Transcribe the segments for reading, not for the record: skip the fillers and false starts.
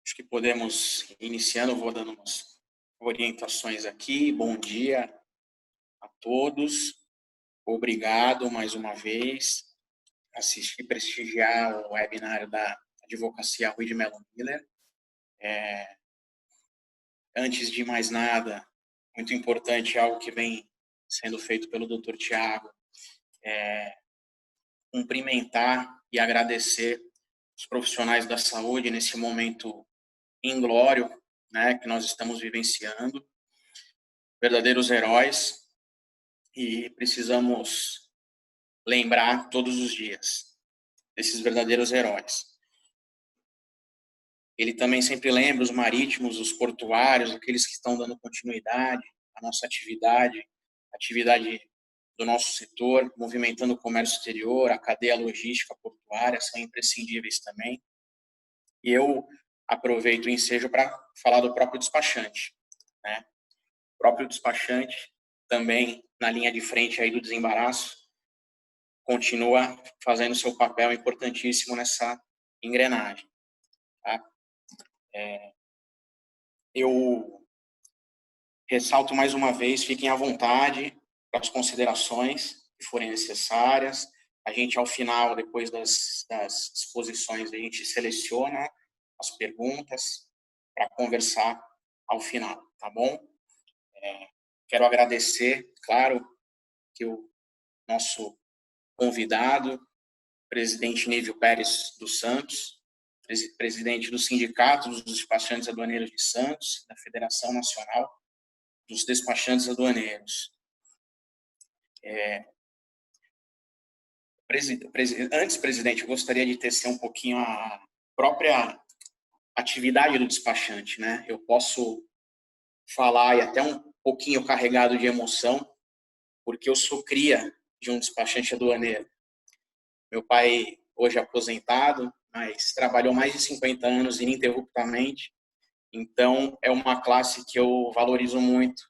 Acho que podemos ir iniciando, vou dando umas orientações aqui. Bom dia a todos. Obrigado mais uma vez por assistir e prestigiar o webinário da Advocacia Rui de Mello Miller. Antes de mais nada, muito importante, algo que vem sendo feito pelo Dr. Tiago, cumprimentar e agradecer os profissionais da saúde nesse momento inglório, né, que nós estamos vivenciando, verdadeiros heróis, e precisamos lembrar todos os dias desses verdadeiros heróis. Ele também sempre lembra os marítimos, os portuários, aqueles que estão dando continuidade à nossa atividade do nosso setor, movimentando o comércio exterior, a cadeia logística portuária, são imprescindíveis também. E eu aproveito o ensejo para falar do próprio despachante, né? O próprio despachante, também na linha de frente aí do desembaraço, continua fazendo seu papel importantíssimo nessa engrenagem, tá? Eu ressalto mais uma vez, fiquem à vontade para as considerações que forem necessárias. A gente, ao final, depois das exposições, a gente seleciona as perguntas para conversar ao final, tá bom? Quero agradecer, claro, que o nosso convidado, presidente Nívio Pérez dos Santos, presidente do Sindicato dos Despachantes Aduaneiros de Santos, da Federação Nacional dos Despachantes Aduaneiros. Antes, presidente, eu gostaria de tecer um pouquinho a própria atividade do despachante, né? Eu posso falar, e até um pouquinho carregado de emoção, porque eu sou cria de um despachante aduaneiro. Meu pai, hoje aposentado, mas trabalhou mais de 50 anos ininterruptamente, então é uma classe que eu valorizo muito,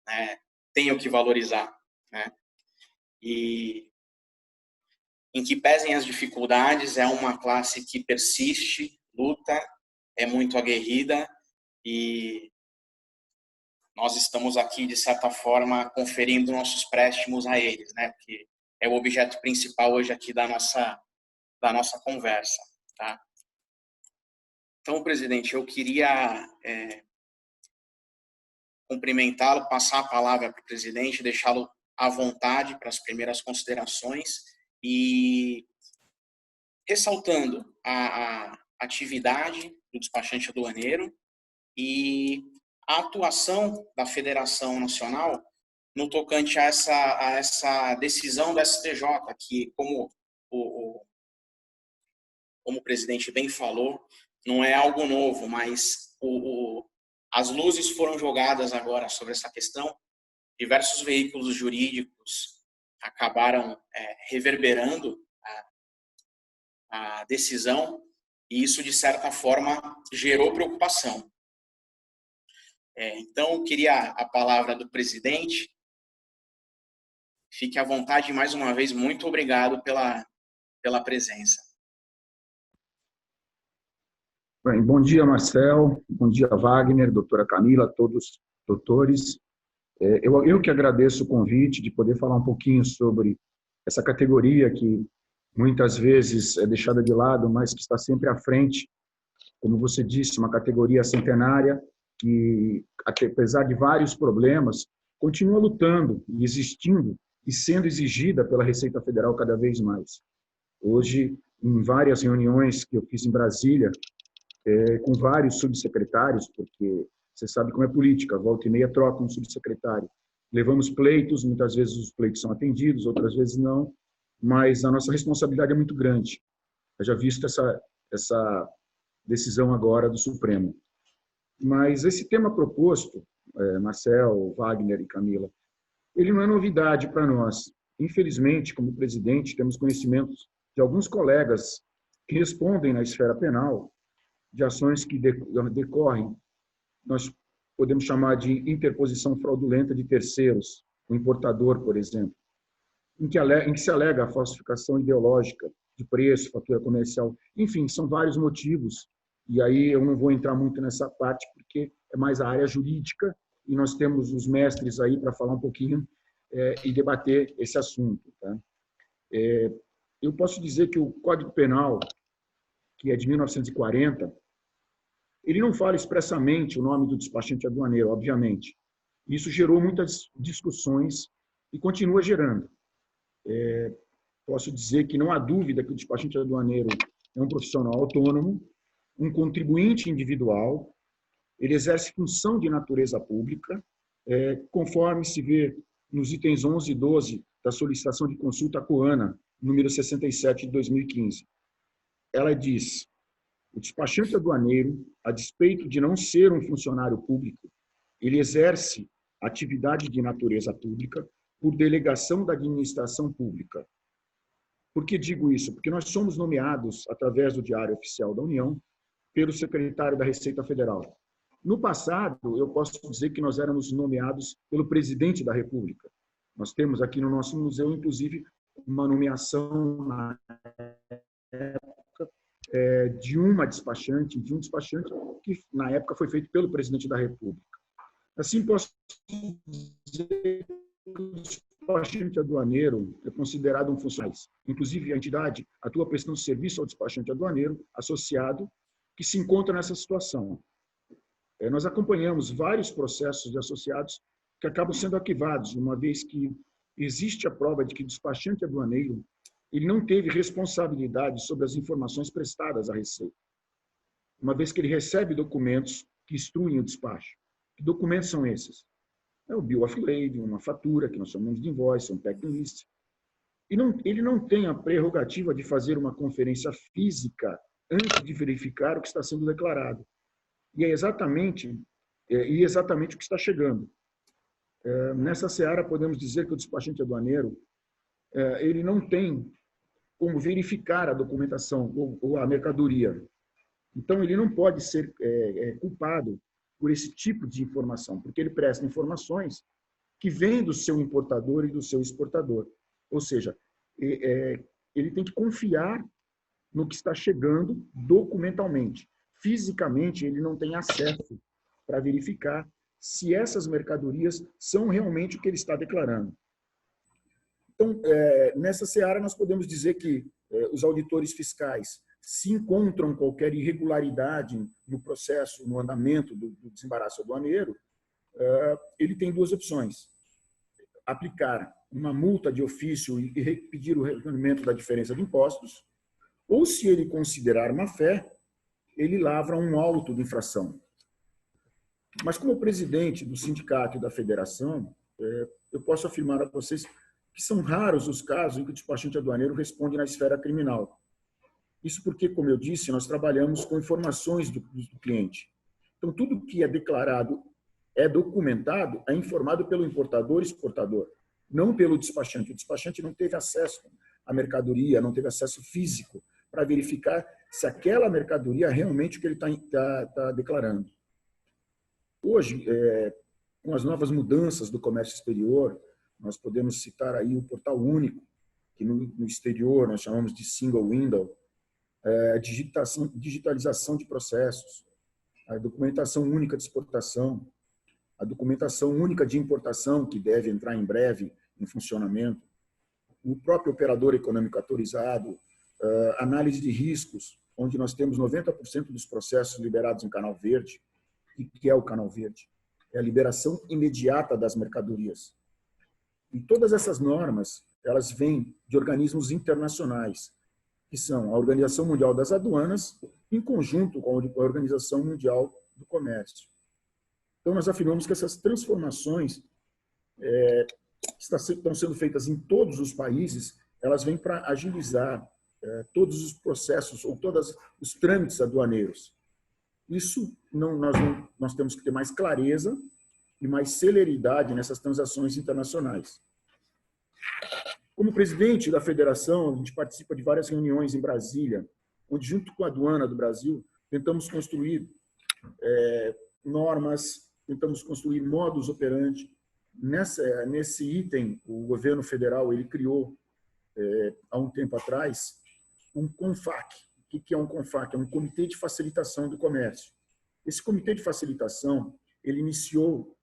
né? Tenho que valorizar, né? E em que pesem as dificuldades, é uma classe que persiste, luta, é muito aguerrida, e nós estamos aqui, de certa forma, conferindo nossos préstimos a eles, né? Porque é o objeto principal hoje aqui da nossa conversa, tá? Então, presidente, eu queria cumprimentá-lo, passar a palavra para o presidente, deixá-lo à vontade para as primeiras considerações e ressaltando a atividade do despachante aduaneiro e a atuação da Federação Nacional no tocante a essa decisão do STJ, que, como o presidente bem falou, não é algo novo, mas as luzes foram jogadas agora sobre essa questão. Diversos veículos jurídicos acabaram reverberando a decisão, e isso, de certa forma, gerou preocupação. Então, eu queria a palavra do presidente. Fique à vontade, mais uma vez, muito obrigado pela presença. Bem, bom dia, Marcel, bom dia, Wagner, doutora Camila, todos os doutores. Eu que agradeço o convite de poder falar um pouquinho sobre essa categoria que muitas vezes é deixada de lado, mas que está sempre à frente. Como você disse, uma categoria centenária que, apesar de vários problemas, continua lutando e existindo e sendo exigida pela Receita Federal cada vez mais. Hoje, em várias reuniões que eu fiz em Brasília, com vários subsecretários, porque você sabe como é política, volta e meia troca um subsecretário. Levamos pleitos, muitas vezes os pleitos são atendidos, outras vezes não, mas a nossa responsabilidade é muito grande. Eu já visto essa decisão agora do Supremo. Mas esse tema proposto, Marcel, Wagner e Camila, ele não é novidade para nós. Infelizmente, como presidente, temos conhecimentos de alguns colegas que respondem na esfera penal de ações que decorrem, nós podemos chamar de interposição fraudulenta de terceiros, o importador, por exemplo, em que se alega a falsificação ideológica de preço, fatura comercial, enfim, são vários motivos e aí eu não vou entrar muito nessa parte, porque é mais a área jurídica, e nós temos os mestres aí para falar um pouquinho e debater esse assunto. Tá? Eu posso dizer que o Código Penal, que é de 1940, ele não fala expressamente o nome do despachante aduaneiro, obviamente. Isso gerou muitas discussões e continua gerando. Posso dizer que não há dúvida que o despachante aduaneiro é um profissional autônomo, um contribuinte individual, ele exerce função de natureza pública, conforme se vê nos itens 11 e 12 da solicitação de consulta COANA, número 67 de 2015. Ela diz: o despachante aduaneiro, a despeito de não ser um funcionário público, ele exerce atividade de natureza pública por delegação da administração pública. Por que digo isso? Porque nós somos nomeados, através do Diário Oficial da União, pelo secretário da Receita Federal. No passado, eu posso dizer que nós éramos nomeados pelo presidente da República. Nós temos aqui no nosso museu, inclusive, uma nomeação na época de um despachante, que na época foi feito pelo presidente da República. Assim, posso dizer que o despachante aduaneiro é considerado um funcionário. Inclusive, a entidade atua prestando serviço ao despachante aduaneiro associado que se encontra nessa situação. Nós acompanhamos vários processos de associados que acabam sendo arquivados, uma vez que existe a prova de que o despachante aduaneiro ele não teve responsabilidade sobre as informações prestadas à Receita, uma vez que ele recebe documentos que instruem o despacho. Que documentos são esses? É o bill of lading, uma fatura, que nós chamamos de invoice, um packing list. E ele não tem a prerrogativa de fazer uma conferência física antes de verificar o que está sendo declarado. E é exatamente o que está chegando. Nessa seara, podemos dizer que o despachante aduaneiro ele não tem como verificar a documentação ou a mercadoria. Então, ele não pode ser culpado por esse tipo de informação, porque ele presta informações que vêm do seu importador e do seu exportador. Ou seja, ele tem que confiar no que está chegando documentalmente. Fisicamente, ele não tem acesso para verificar se essas mercadorias são realmente o que ele está declarando. Então, nessa seara, nós podemos dizer que os auditores fiscais, se encontram qualquer irregularidade no processo, no andamento do desembaraço aduaneiro, ele tem duas opções: aplicar uma multa de ofício e pedir o recolhimento da diferença de impostos, ou, se ele considerar má-fé, ele lavra um auto de infração. Mas, como presidente do sindicato e da federação, eu posso afirmar a vocês que são raros os casos em que o despachante aduaneiro responde na esfera criminal. Isso porque, como eu disse, nós trabalhamos com informações do cliente. Então, tudo que é declarado, é documentado, é informado pelo importador e exportador, não pelo despachante. O despachante não teve acesso à mercadoria, não teve acesso físico para verificar se aquela mercadoria é realmente o que ele está declarando. Hoje, com as novas mudanças do comércio exterior, nós podemos citar aí o Portal Único, que no exterior nós chamamos de Single Window, a digitalização de processos, a documentação única de exportação, a documentação única de importação, que deve entrar em breve em funcionamento, o próprio operador econômico autorizado, análise de riscos, onde nós temos 90% dos processos liberados em canal verde. O que é o canal verde? É a liberação imediata das mercadorias. E todas essas normas, elas vêm de organismos internacionais, que são a Organização Mundial das Aduanas, em conjunto com a Organização Mundial do Comércio. Então, nós afirmamos que essas transformações estão sendo feitas em todos os países, elas vêm para agilizar todos os processos ou todos os trâmites aduaneiros. Isso, nós temos que ter mais clareza e mais celeridade nessas transações internacionais. Como presidente da federação, a gente participa de várias reuniões em Brasília, onde, junto com a aduana do Brasil, tentamos construir normas, tentamos construir modus operandi. Nesse item, o governo federal ele criou, há um tempo atrás, um CONFAC, que é um CONFAC? É um Comitê de Facilitação do Comércio. Esse Comitê de Facilitação, ele iniciou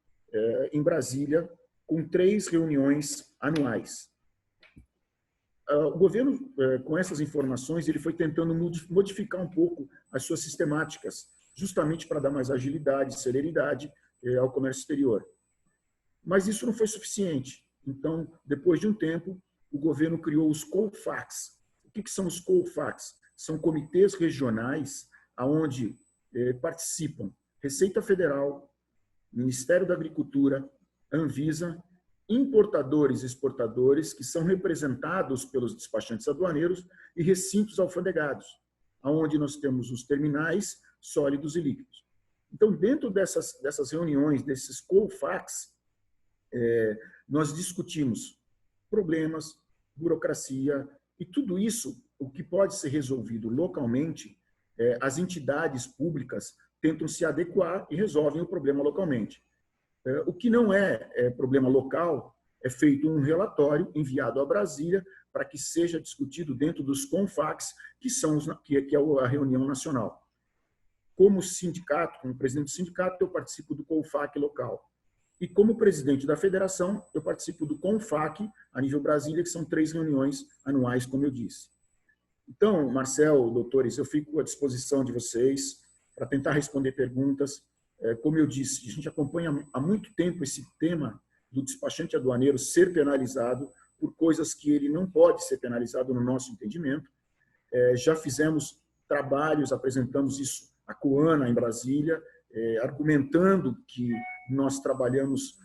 em Brasília com 3 reuniões anuais. O governo, com essas informações, ele foi tentando modificar um pouco as suas sistemáticas, justamente para dar mais agilidade, celeridade ao comércio exterior. Mas isso não foi suficiente. Então, depois de um tempo, o governo criou os COFACs. O que são os COFACs? São comitês regionais onde participam Receita Federal, Ministério da Agricultura, Anvisa, importadores e exportadores, que são representados pelos despachantes aduaneiros, e recintos alfandegados, onde nós temos os terminais sólidos e líquidos. Então, dentro dessas reuniões, desses COFACs, nós discutimos problemas, burocracia, e tudo isso, o que pode ser resolvido localmente, as entidades públicas tentam se adequar e resolvem o problema localmente. O que não é problema local, é feito um relatório enviado a Brasília para que seja discutido dentro dos CONFACs, que é a reunião nacional. Como sindicato, como presidente do sindicato, eu participo do CONFAC local. E como presidente da federação, eu participo do CONFAC a nível Brasília, que são 3 reuniões anuais, como eu disse. Então, Marcel, doutores, eu fico à disposição de vocês para tentar responder perguntas. Como eu disse, a gente acompanha há muito tempo esse tema do despachante aduaneiro ser penalizado por coisas que ele não pode ser penalizado no nosso entendimento. Já fizemos trabalhos, apresentamos isso à Coana, em Brasília, argumentando que nós trabalhamos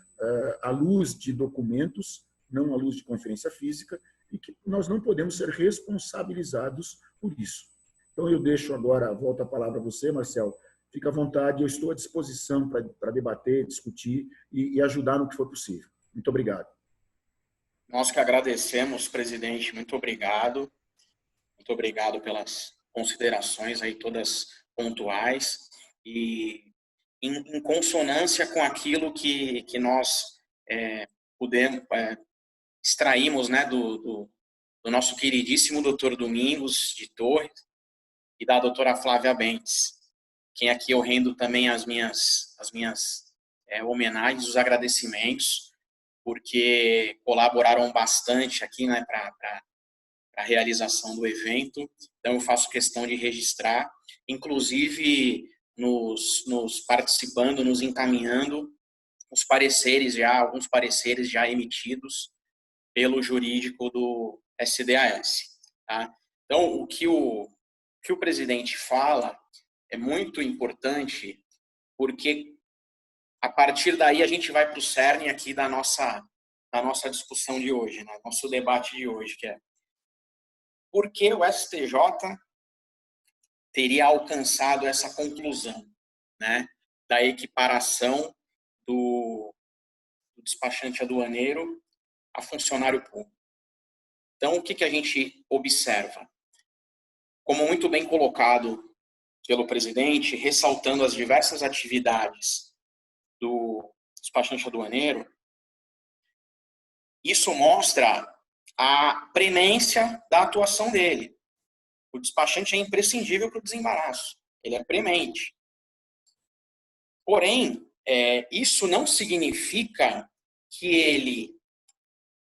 à luz de documentos, não à luz de conferência física, e que nós não podemos ser responsabilizados por isso. Então, eu deixo agora, volto a palavra a você, Marcel. Fica à vontade, eu estou à disposição para debater, discutir e ajudar no que for possível. Muito obrigado. Nós que agradecemos, presidente, muito obrigado. Muito obrigado pelas considerações aí todas pontuais e em consonância com aquilo que nós extraímos, né, do nosso queridíssimo doutor Domingos de Torres e da doutora Flávia Bentes, quem aqui eu rendo também as minhas homenagens, os agradecimentos, porque colaboraram bastante aqui, né, para a realização do evento. Então, eu faço questão de registrar, inclusive nos participando, nos encaminhando alguns pareceres já emitidos pelo jurídico do SDAS. Tá? Então, o que o presidente fala é muito importante, porque a partir daí a gente vai para o cerne aqui da nossa discussão de hoje, né? Nosso debate de hoje, que é por que o STJ teria alcançado essa conclusão, né, da equiparação do despachante aduaneiro a funcionário público. Então, o que a gente observa? Como muito bem colocado pelo presidente, ressaltando as diversas atividades do despachante aduaneiro, isso mostra a premência da atuação dele. O despachante é imprescindível para o desembaraço. Ele é premente. Porém, isso não significa que ele,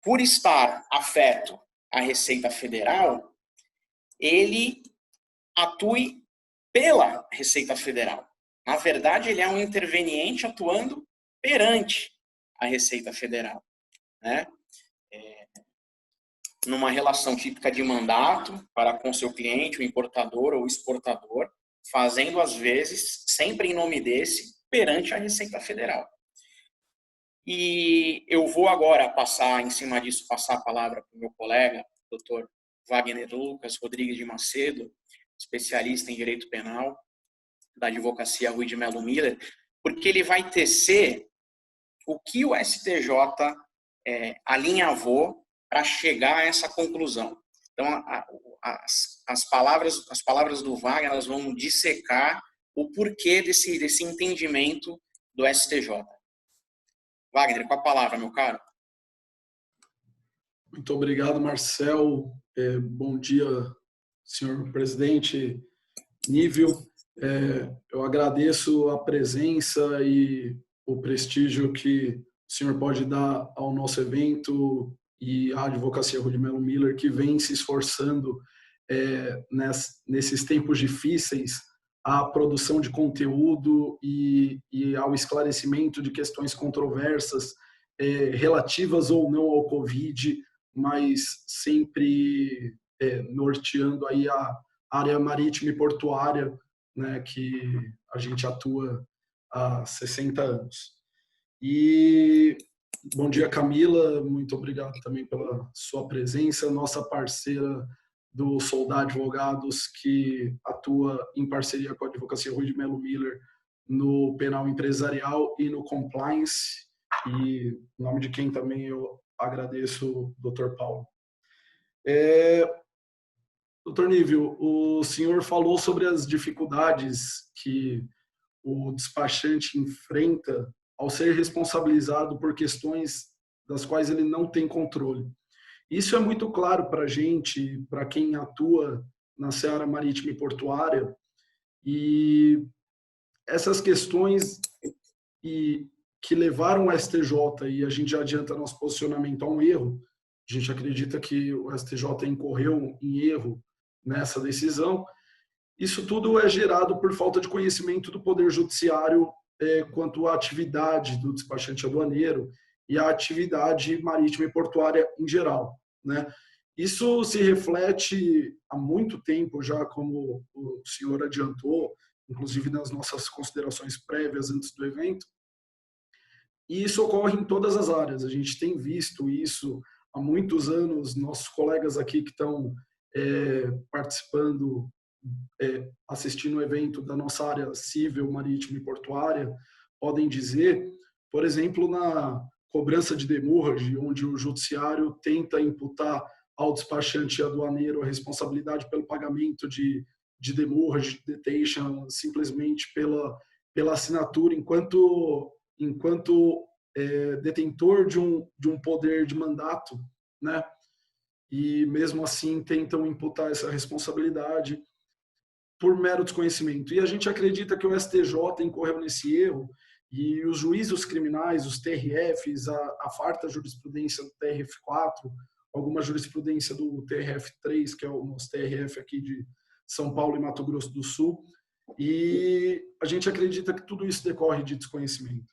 por estar afeto à Receita Federal, ele atue pela Receita Federal. Na verdade, ele é um interveniente atuando perante a Receita Federal, né? Numa relação típica de mandato para com seu cliente, o importador ou exportador, fazendo, às vezes, sempre em nome desse, perante a Receita Federal. E eu vou agora passar a palavra para o meu colega, doutor Wagner Lucas Rodrigues de Macedo, especialista em Direito Penal, da Advocacia Rui de Melo Miller, porque ele vai tecer o que o STJ alinhavou para chegar a essa conclusão. Então, as palavras do Wagner, elas vão dissecar o porquê desse entendimento do STJ. Wagner, com a palavra, meu caro. Muito obrigado, Marcel. Bom dia senhor presidente Nívio. Eu agradeço a presença e o prestígio que o senhor pode dar ao nosso evento e à Advocacia Rui de Melo Miller, que vem se esforçando nesses tempos difíceis à produção de conteúdo e ao esclarecimento de questões controversas relativas ou não ao Covid, mas sempre norteando aí a área marítima e portuária, né, que a gente atua há 60 anos. E bom dia, Camila, muito obrigado também pela sua presença, nossa parceira do Soldá Advogados, que atua em parceria com a Advocacia Rui de Melo Miller no penal empresarial e no compliance, e em nome de quem também eu agradeço o Dr. Paulo. Dr. Nívio, o senhor falou sobre as dificuldades que o despachante enfrenta ao ser responsabilizado por questões das quais ele não tem controle. Isso é muito claro para a gente, para quem atua na seara marítima e portuária, e essas questões que levaram o STJ, e a gente já adianta nosso posicionamento a um erro, a gente acredita que o STJ incorreu em erro nessa decisão. Isso tudo é gerado por falta de conhecimento do Poder Judiciário quanto à atividade do despachante aduaneiro e à atividade marítima e portuária em geral, né? Isso se reflete há muito tempo já, como o senhor adiantou, inclusive nas nossas considerações prévias antes do evento, e isso ocorre em todas as áreas. A gente tem visto isso há muitos anos. Nossos colegas aqui que estão participando, assistindo o evento da nossa área civil, marítima e portuária, podem dizer, por exemplo, na cobrança de demurrage, onde o judiciário tenta imputar ao despachante aduaneiro a responsabilidade pelo pagamento de demurrage, de detention, simplesmente pela assinatura, enquanto detentor de um poder de mandato, né? E mesmo assim tentam imputar essa responsabilidade por mero desconhecimento. E a gente acredita que o STJ incorreu nesse erro, e os juízos criminais, os TRFs, a farta jurisprudência do TRF4, alguma jurisprudência do TRF3, que é o nosso TRF aqui de São Paulo e Mato Grosso do Sul, e a gente acredita que tudo isso decorre de desconhecimento.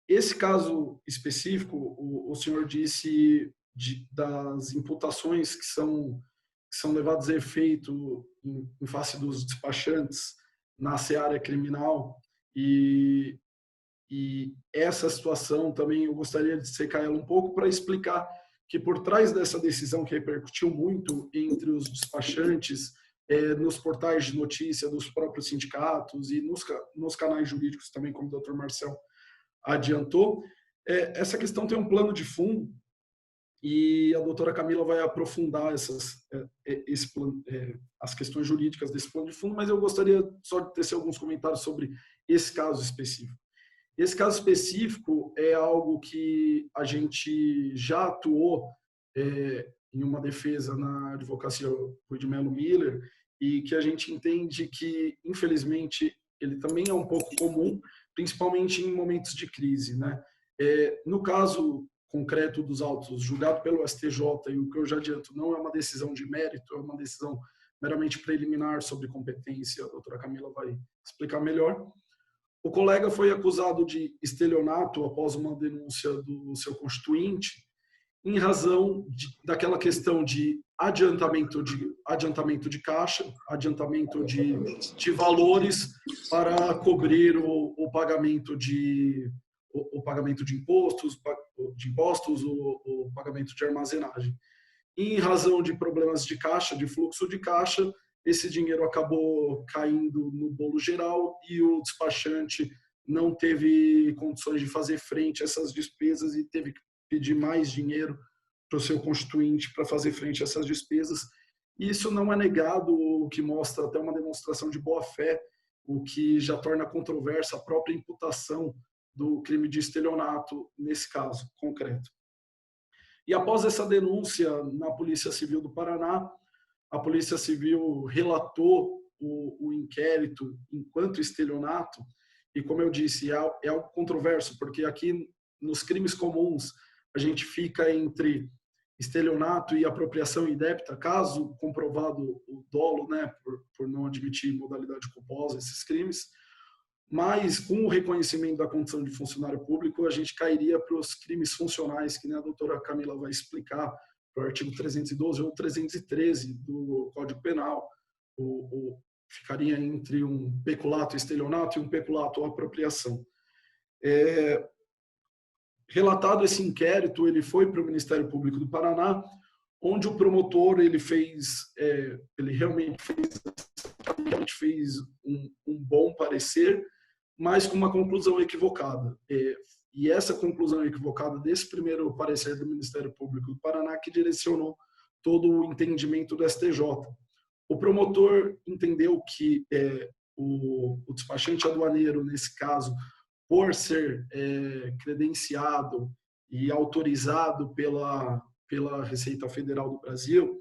Esse caso específico, o senhor disse das imputações que são levadas a efeito em face dos despachantes na seara criminal, e essa situação também eu gostaria de secar ela um pouco para explicar que por trás dessa decisão, que repercutiu muito entre os despachantes, nos portais de notícia dos próprios sindicatos e nos canais jurídicos também, como o Dr. Marcel adiantou, essa questão tem um plano de fundo, e a doutora Camila vai aprofundar as questões jurídicas desse plano de fundo, mas eu gostaria só de tecer alguns comentários sobre esse caso específico. Esse caso específico é algo que a gente já atuou em uma defesa na Advocacia Rui de Melo Miller, e que a gente entende que, infelizmente, ele também é um pouco comum, principalmente em momentos de crise, né? No caso concreto dos autos julgado pelo STJ, e o que eu já adianto, não é uma decisão de mérito, é uma decisão meramente preliminar sobre competência, a doutora Camila vai explicar melhor. O colega foi acusado de estelionato após uma denúncia do seu constituinte, em razão daquela questão de adiantamento de caixa, adiantamento de valores para cobrir o pagamento de impostos, o pagamento de armazenagem. Em razão de problemas de caixa, de fluxo de caixa, esse dinheiro acabou caindo no bolo geral e o despachante não teve condições de fazer frente a essas despesas e teve que pedir mais dinheiro para o seu constituinte para fazer frente a essas despesas. E isso não é negado, o que mostra até uma demonstração de boa-fé, o que já torna controversa a própria imputação do crime de estelionato nesse caso concreto. E após essa denúncia na Polícia Civil do Paraná, a Polícia Civil relatou o inquérito enquanto estelionato, e como eu disse, é algo controverso, porque aqui nos crimes comuns a gente fica entre estelionato e apropriação indébita, caso comprovado o dolo, né, por não admitir modalidade culposa, esses crimes, mas com o reconhecimento da condição de funcionário público, a gente cairia para os crimes funcionais, que nem a doutora Camila vai explicar, para o artigo 312 ou 313 do Código Penal, ficaria entre um peculato estelionato e um peculato ou apropriação. Relatado esse inquérito, ele foi para o Ministério Público do Paraná, onde o promotor ele realmente fez um bom parecer, mas com uma conclusão equivocada. E essa conclusão equivocada desse primeiro parecer do Ministério Público do Paraná que direcionou todo o entendimento do STJ. O promotor entendeu que o despachante aduaneiro, nesse caso, por ser credenciado e autorizado pela Receita Federal do Brasil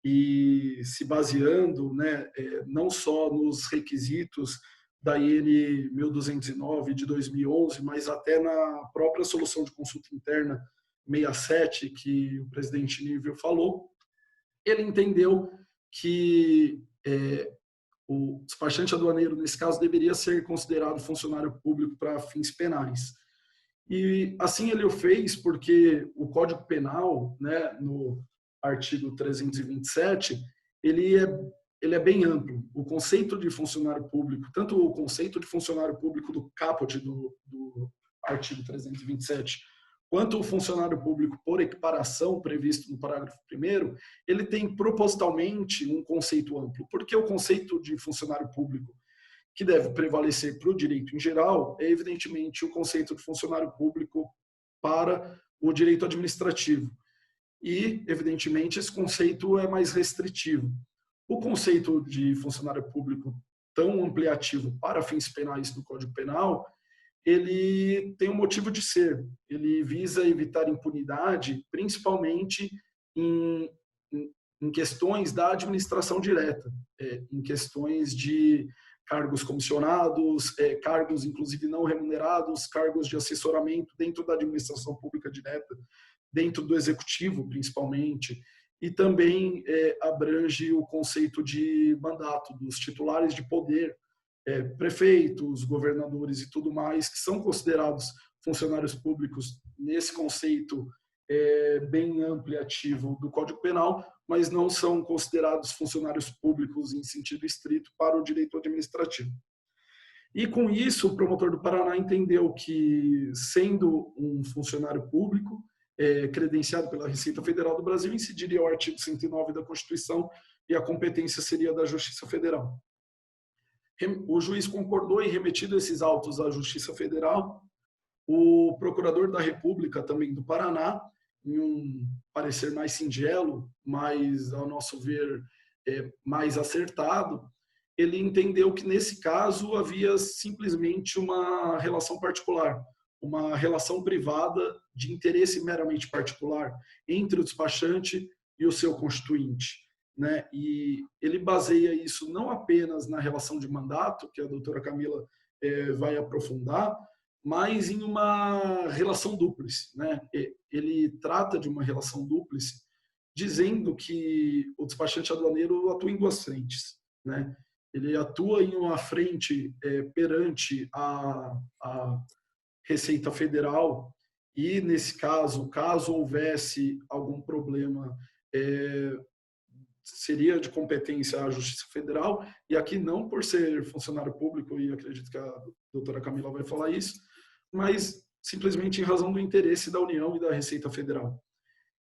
e se baseando, né, não só nos requisitos da IN 1209 de 2011, mas até na própria solução de consulta interna 67 que o presidente Nívio falou, ele entendeu que o despachante aduaneiro, nesse caso, deveria ser considerado funcionário público para fins penais. E assim ele o fez porque o Código Penal, né, no artigo 327, ele é bem amplo. O conceito de funcionário público, tanto o conceito de funcionário público do caput do artigo 327, quanto o funcionário público por equiparação previsto no parágrafo 1º, ele tem propositalmente um conceito amplo, porque o conceito de funcionário público que deve prevalecer para o direito em geral é, evidentemente, o conceito de funcionário público para o direito administrativo. E, evidentemente, esse conceito é mais restritivo. O conceito de funcionário público tão ampliativo para fins penais do Código Penal, ele tem um motivo de ser. Ele visa evitar impunidade, principalmente em questões da administração direta, em questões de cargos comissionados, cargos inclusive não remunerados, cargos de assessoramento dentro da administração pública direta, dentro do executivo principalmente, e também abrange o conceito de mandato dos titulares de poder, prefeitos, governadores e tudo mais, que são considerados funcionários públicos nesse conceito bem ampliativo do Código Penal, mas não são considerados funcionários públicos em sentido estrito para o direito administrativo. E com isso, o promotor do Paraná entendeu que, sendo um funcionário público, credenciado pela Receita Federal do Brasil, incidiria o artigo 109 da Constituição e a competência seria da Justiça Federal. O juiz concordou e, remetido esses autos à Justiça Federal, o procurador da República, também do Paraná, em um parecer mais singelo, mas, ao nosso ver, mais acertado, ele entendeu que, nesse caso, havia simplesmente uma relação particular, uma relação privada de interesse meramente particular entre o despachante e o seu constituinte, né? E ele baseia isso não apenas na relação de mandato, que a doutora Camila vai aprofundar, mas em uma relação dúplice, né? Ele trata de uma relação dúplice, dizendo que o despachante aduaneiro atua em duas frentes, né? Ele atua em uma frente perante a Receita Federal e, nesse caso houvesse algum problema, seria de competência à Justiça Federal, e aqui não por ser funcionário público, e acredito que a doutora Camila vai falar isso, mas simplesmente em razão do interesse da União e da Receita Federal.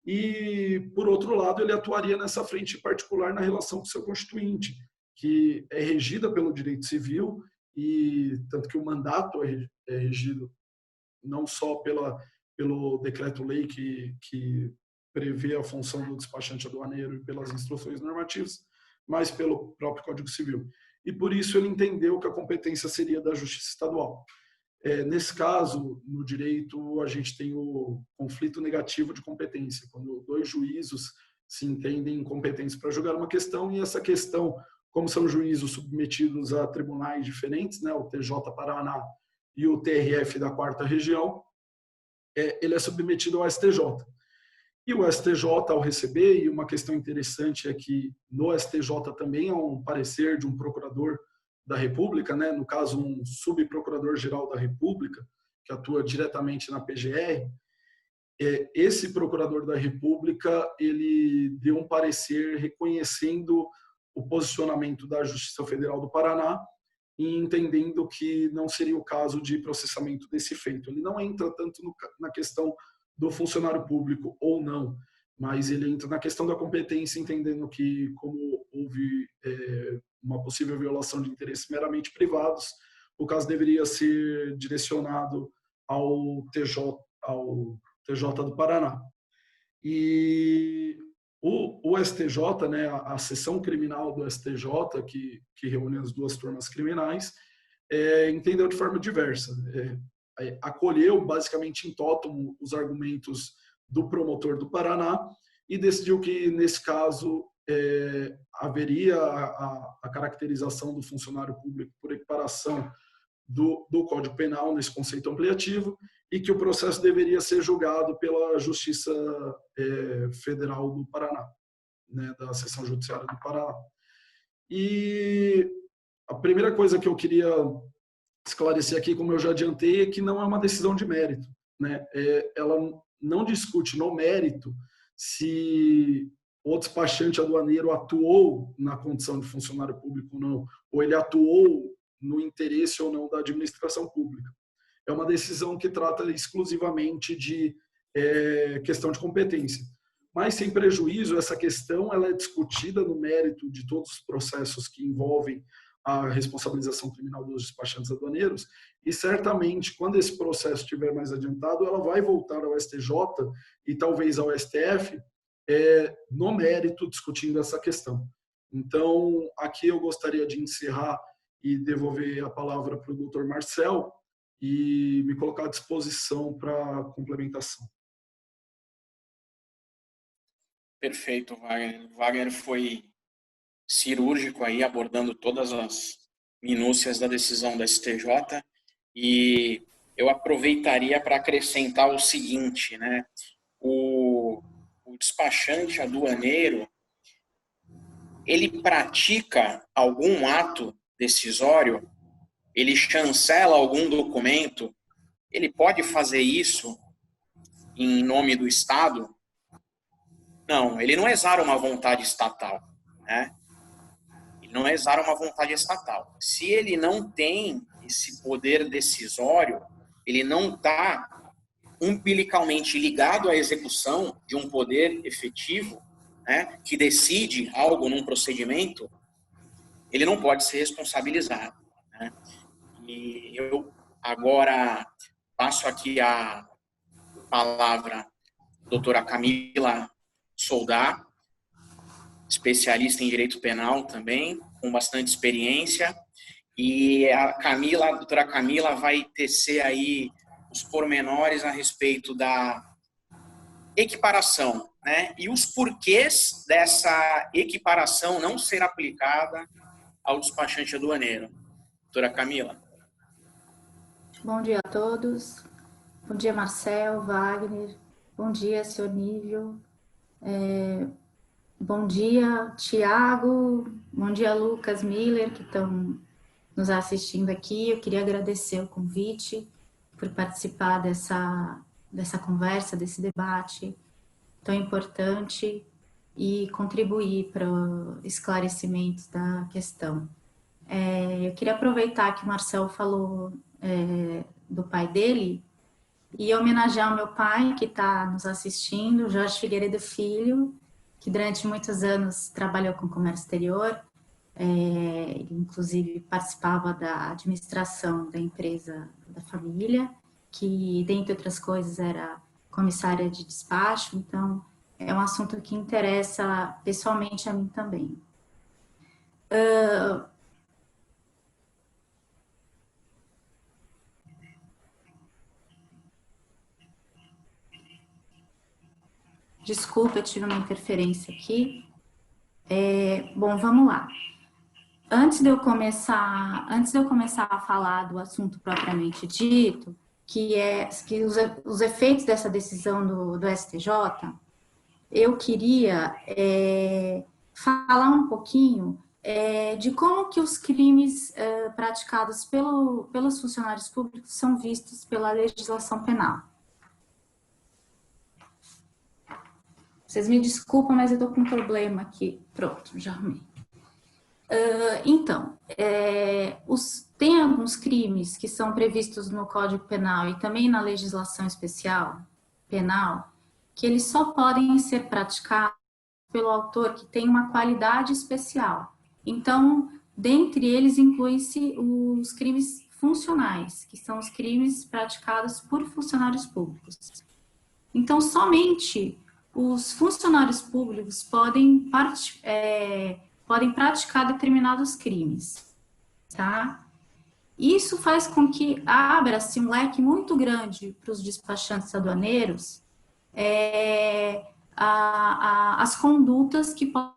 E, por outro lado, ele atuaria nessa frente particular na relação com o seu constituinte, que é regida pelo direito civil, e tanto que o mandato é regido não só pelo decreto-lei que prevê a função do despachante aduaneiro e pelas instruções normativas, mas pelo próprio Código Civil. E por isso ele entendeu que a competência seria da Justiça Estadual. Nesse caso, no direito, a gente tem o conflito negativo de competência, quando dois juízos se entendem competentes para julgar uma questão, e essa questão, como são juízos submetidos a tribunais diferentes, né, o TJ Paraná e o TRF da 4ª Região, ele é submetido ao STJ. E o STJ, ao receber, e uma questão interessante é que no STJ também há um parecer de um procurador da República, né, no caso um subprocurador-geral da República, que atua diretamente na PGR. Esse procurador da República, ele deu um parecer reconhecendo o posicionamento da Justiça Federal do Paraná e entendendo que não seria o caso de processamento desse feito. Ele não entra tanto na questão do funcionário público ou não, mas ele entra na questão da competência, entendendo que, como houve uma possível violação de interesses meramente privados, o caso deveria ser direcionado ao TJ do Paraná. E o STJ, né, a seção criminal do STJ, que reúne as duas turmas criminais, entendeu de forma diversa. Acolheu basicamente em tótum os argumentos do promotor do Paraná e decidiu que, nesse caso, haveria a caracterização do funcionário público por equiparação do Código Penal nesse conceito ampliativo e que o processo deveria ser julgado pela Justiça Federal do Paraná, né, da Seção Judiciária do Paraná. E a primeira coisa que eu queria esclarecer aqui, como eu já adiantei, é que não é uma decisão de mérito, né? Ela não discute no mérito se o despachante aduaneiro atuou na condição de funcionário público ou não, ou ele atuou no interesse ou não da administração pública. É uma decisão que trata exclusivamente de questão de competência. Mas, sem prejuízo, essa questão ela é discutida no mérito de todos os processos que envolvem a responsabilização criminal dos despachantes aduaneiros, e certamente, quando esse processo estiver mais adiantado, ela vai voltar ao STJ e talvez ao STF, no mérito, discutindo essa questão. Então, aqui eu gostaria de encerrar e devolver a palavra para o doutor Marcel e me colocar à disposição para complementação. Perfeito, Wagner. Wagner foi cirúrgico aí, abordando todas as minúcias da decisão da STJ, e eu aproveitaria para acrescentar o seguinte, né? O despachante aduaneiro, ele pratica algum ato decisório, ele chancela algum documento, ele pode fazer isso em nome do Estado? Não, ele não exara uma vontade estatal, né? Não exara uma vontade estatal. Se ele não tem esse poder decisório, ele não está umbilicalmente ligado à execução de um poder efetivo, né, que decide algo num procedimento, ele não pode ser responsabilizado, né? E eu agora passo aqui a palavra à doutora Camila Soldá, especialista em direito penal também, com bastante experiência, e a doutora Camila vai tecer aí os pormenores a respeito da equiparação, né, e os porquês dessa equiparação não ser aplicada ao despachante aduaneiro. Doutora Camila. Bom dia a todos. Bom dia, Marcel, Wagner. Bom dia, senhor Nívio. Bom dia, Tiago. Bom dia, Lucas Miller, que estão nos assistindo aqui. Eu queria agradecer o convite por participar dessa conversa, desse debate tão importante e contribuir para o esclarecimento da questão. Eu queria aproveitar que o Marcel falou do pai dele e homenagear o meu pai, que está nos assistindo, Jorge Figueiredo Filho, que durante muitos anos trabalhou com comércio exterior, ele inclusive participava da administração da empresa da família, que, dentre outras coisas, era comissária de despacho, então é um assunto que interessa pessoalmente a mim também. Desculpa, eu tive uma interferência aqui. Bom, vamos lá. Antes de eu começar a falar do assunto propriamente dito, que os efeitos dessa decisão do STJ, eu queria falar um pouquinho de como que os crimes praticados pelos funcionários públicos são vistos pela legislação penal. Vocês me desculpam, mas eu estou com um problema aqui. Pronto, já arrumei. Então, tem alguns crimes que são previstos no Código Penal e também na legislação especial penal, que eles só podem ser praticados pelo autor que tem uma qualidade especial. Então, dentre eles, inclui-se os crimes funcionais, que são os crimes praticados por funcionários públicos. Então, somente os funcionários públicos podem praticar determinados crimes, tá? Isso faz com que abra-se um leque muito grande para os despachantes aduaneiros, as condutas que podem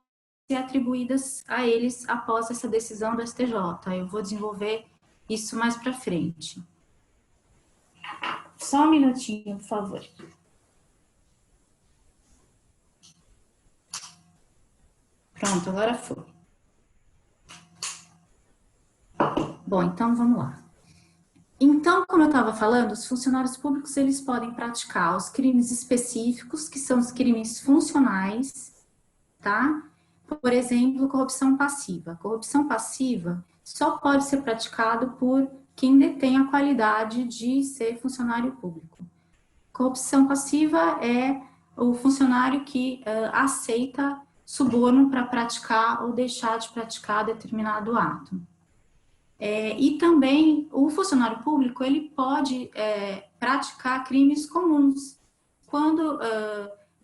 ser atribuídas a eles após essa decisão do STJ. Eu vou desenvolver isso mais para frente. Só um minutinho, por favor. Pronto, agora foi. Bom, então vamos lá. Então, como eu estava falando, os funcionários públicos, eles podem praticar os crimes específicos, que são os crimes funcionais, tá? Por exemplo, corrupção passiva. Corrupção passiva só pode ser praticado por quem detém a qualidade de ser funcionário público. Corrupção passiva é o funcionário que aceita suborno para praticar ou deixar de praticar determinado ato. E também o funcionário público, ele pode praticar crimes comuns, quando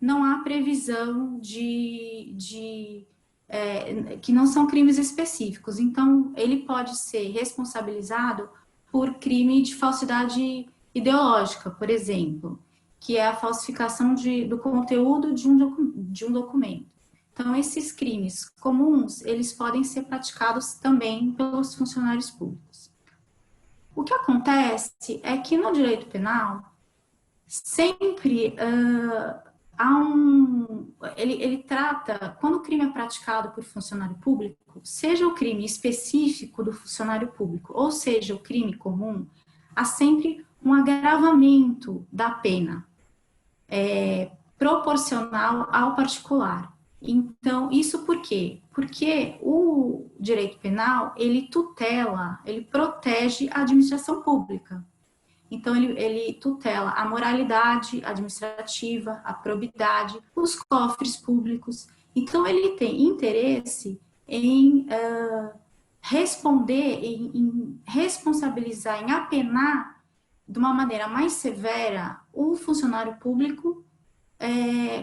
não há previsão que não são crimes específicos. Então, ele pode ser responsabilizado por crime de falsidade ideológica, por exemplo, que é a falsificação do conteúdo de um documento. Então, esses crimes comuns, eles podem ser praticados também pelos funcionários públicos. O que acontece é que no direito penal, sempre ele trata, quando o crime é praticado por funcionário público, seja o crime específico do funcionário público, ou seja o crime comum, há sempre um agravamento da pena, proporcional ao particular. Então, isso por quê? Porque o direito penal, ele protege a administração pública. Então, ele tutela a moralidade administrativa, a probidade, os cofres públicos. Então, ele tem interesse em responder, em responsabilizar, em apenar de uma maneira mais severa o funcionário público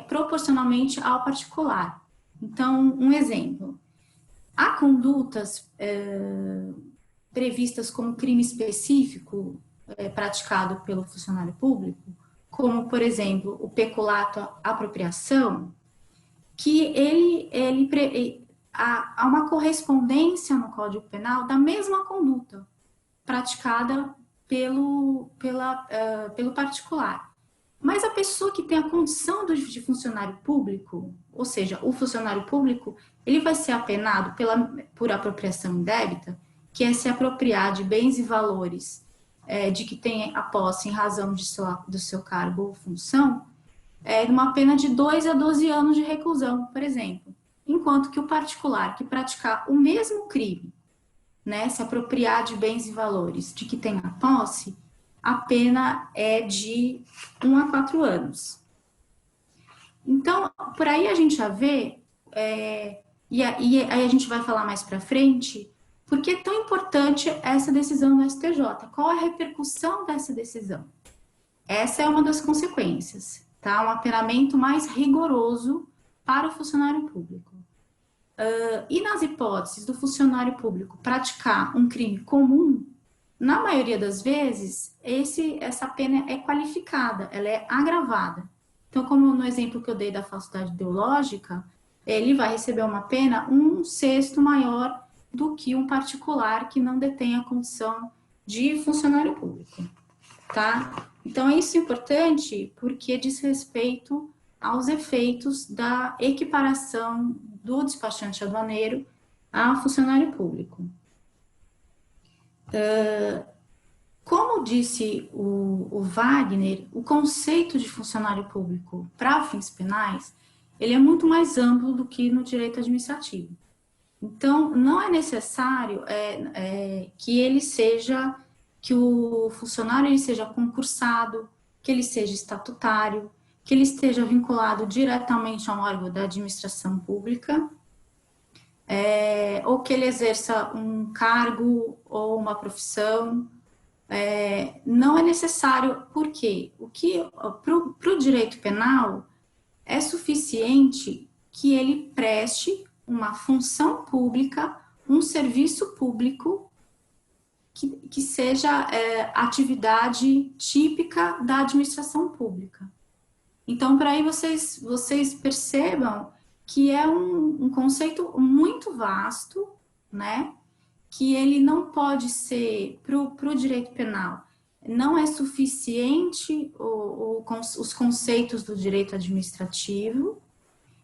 proporcionalmente ao particular. Então, um exemplo. Há condutas previstas como crime específico praticado pelo funcionário público, como, por exemplo, o peculato apropriação, que há uma correspondência no Código Penal da mesma conduta praticada pelo particular. Mas a pessoa que tem a condição de funcionário público, ou seja, o funcionário público, ele vai ser apenado por apropriação indébita, que é se apropriar de bens e valores de que tem a posse em razão do seu cargo ou função, uma pena de 2 a 12 anos de reclusão, por exemplo. Enquanto que o particular que praticar o mesmo crime, né, se apropriar de bens e valores de que tem a posse, a pena é de 1 a 4 anos. Então, por aí a gente já vê, e aí a gente vai falar mais para frente, por que é tão importante essa decisão do STJ? Qual a repercussão dessa decisão? Essa é uma das consequências, tá? Um apenamento mais rigoroso para o funcionário público. E nas hipóteses do funcionário público praticar um crime comum, na maioria das vezes, essa pena é qualificada, ela é agravada. Então, como no exemplo que eu dei da falsidade ideológica, ele vai receber uma pena 1/6 maior do que um particular que não detém a condição de funcionário público, tá? Então, isso é importante porque diz respeito aos efeitos da equiparação do despachante aduaneiro a funcionário público. Como disse o Wagner, o conceito de funcionário público para fins penais, ele é muito mais amplo do que no direito administrativo. Então, não é necessário que o funcionário ele seja concursado, que ele seja estatutário, que ele esteja vinculado diretamente a um órgão da administração pública, ou que ele exerça um cargo ou uma profissão. Não é necessário, porque para o direito penal é suficiente que ele preste uma função pública, um serviço público que seja atividade típica da administração pública. Então, para aí vocês percebam que é um conceito muito vasto, né? Que ele não pode ser, para o direito penal, não é suficiente os conceitos do direito administrativo,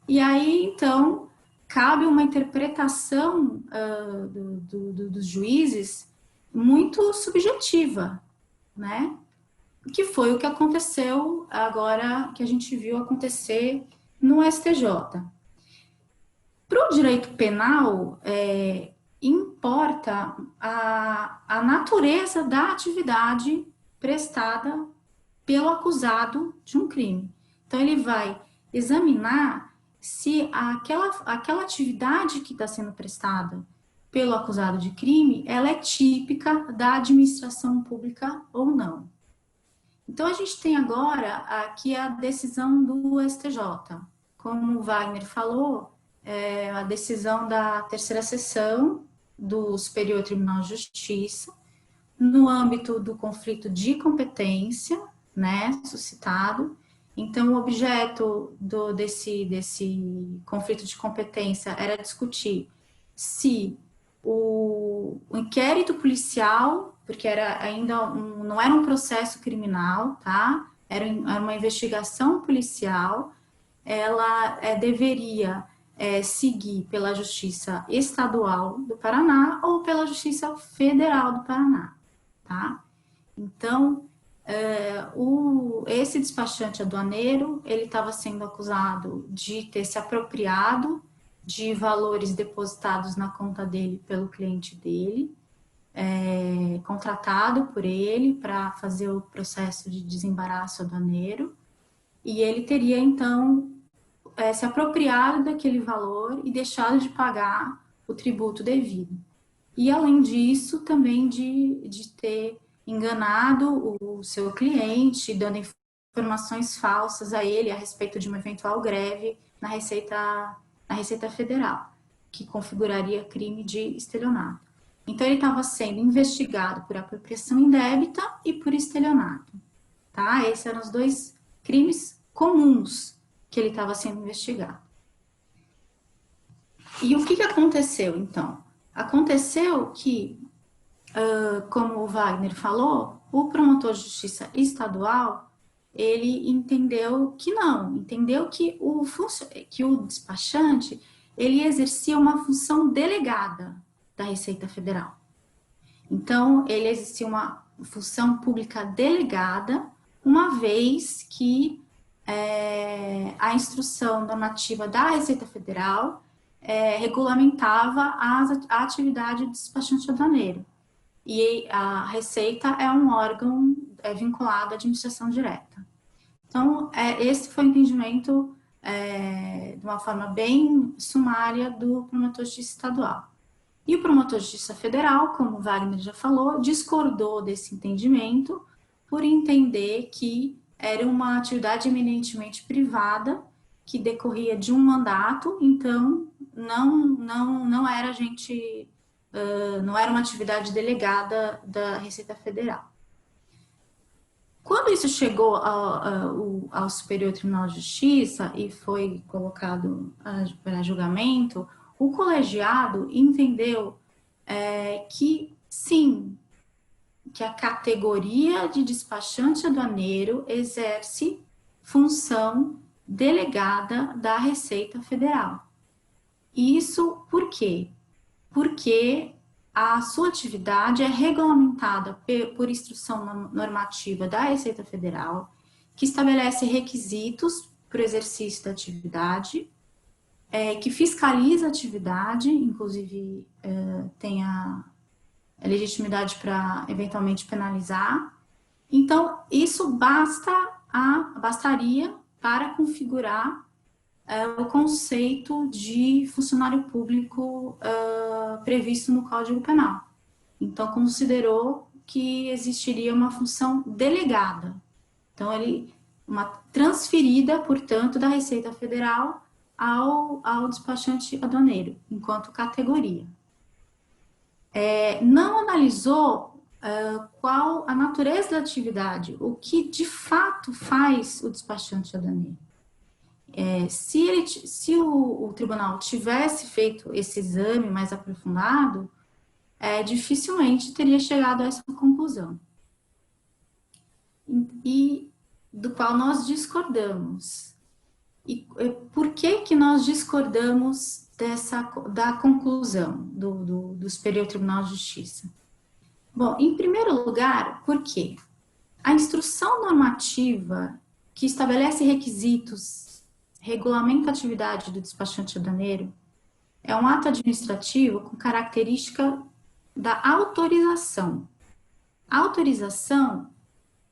e aí, então, cabe uma interpretação dos juízes muito subjetiva, né? Que foi o que aconteceu agora, que a gente viu acontecer no STJ. Para o direito penal, importa a natureza da atividade prestada pelo acusado de um crime. Então, ele vai examinar se aquela atividade que está sendo prestada pelo acusado de crime, ela é típica da administração pública ou não. Então, a gente tem agora aqui a decisão do STJ. Como o Wagner falou, a decisão da terceira seção do Superior Tribunal de Justiça, no âmbito do conflito de competência, né, suscitado. Então, o objeto desse conflito de competência era discutir se o inquérito policial, porque não era um processo criminal, tá? Era uma investigação policial, ela deveria seguir pela Justiça Estadual do Paraná ou pela Justiça Federal do Paraná, tá? Então, esse despachante aduaneiro, ele estava sendo acusado de ter se apropriado de valores depositados na conta dele pelo cliente dele, contratado por ele para fazer o processo de desembaraço aduaneiro, e ele teria, então, se apropriado daquele valor e deixado de pagar o tributo devido. E, além disso, também de ter enganado o seu cliente, dando informações falsas a ele a respeito de uma eventual greve na Receita Federal, que configuraria crime de estelionato. Então, ele estava sendo investigado por apropriação indébita e por estelionato, tá? Esses eram os dois crimes comuns que ele estava sendo investigado. E o que aconteceu, então? Aconteceu que, como o Wagner falou, o promotor de justiça estadual, ele entendeu que não, entendeu que o despachante, ele exercia uma função delegada da Receita Federal. Então, ele exercia uma função pública delegada, uma vez que a instrução normativa da Receita Federal regulamentava a atividade do despachante aduaneiro. E a Receita é um órgão vinculado à administração direta. Então, esse foi o entendimento, de uma forma bem sumária, do promotor de justiça estadual. E o promotor de justiça federal, como o Wagner já falou, discordou desse entendimento por entender que era uma atividade eminentemente privada, que decorria de um mandato, então não era não era uma atividade delegada da Receita Federal. Quando isso chegou ao Superior Tribunal de Justiça e foi colocado para julgamento, o colegiado entendeu que, sim, que a categoria de despachante aduaneiro exerce função delegada da Receita Federal. Isso por quê? Porque a sua atividade é regulamentada por instrução normativa da Receita Federal, que estabelece requisitos para o exercício da atividade, que fiscaliza a atividade, inclusive tem a legitimidade para eventualmente penalizar. Então, isso bastaria para configurar o conceito de funcionário público previsto no Código Penal. Então, considerou que existiria uma função delegada. Então, uma transferida, portanto, da Receita Federal ao despachante aduaneiro, enquanto categoria. Não analisou qual a natureza da atividade, o que de fato faz o despachante aduaneiro. Se o tribunal tivesse feito esse exame mais aprofundado, dificilmente teria chegado a essa conclusão. E do qual nós discordamos. E por que nós discordamos da conclusão do Superior Tribunal de Justiça? Bom, em primeiro lugar, porque a instrução normativa que estabelece requisitos, regulamenta a atividade do despachante aduaneiro, é um ato administrativo com característica da autorização. A autorização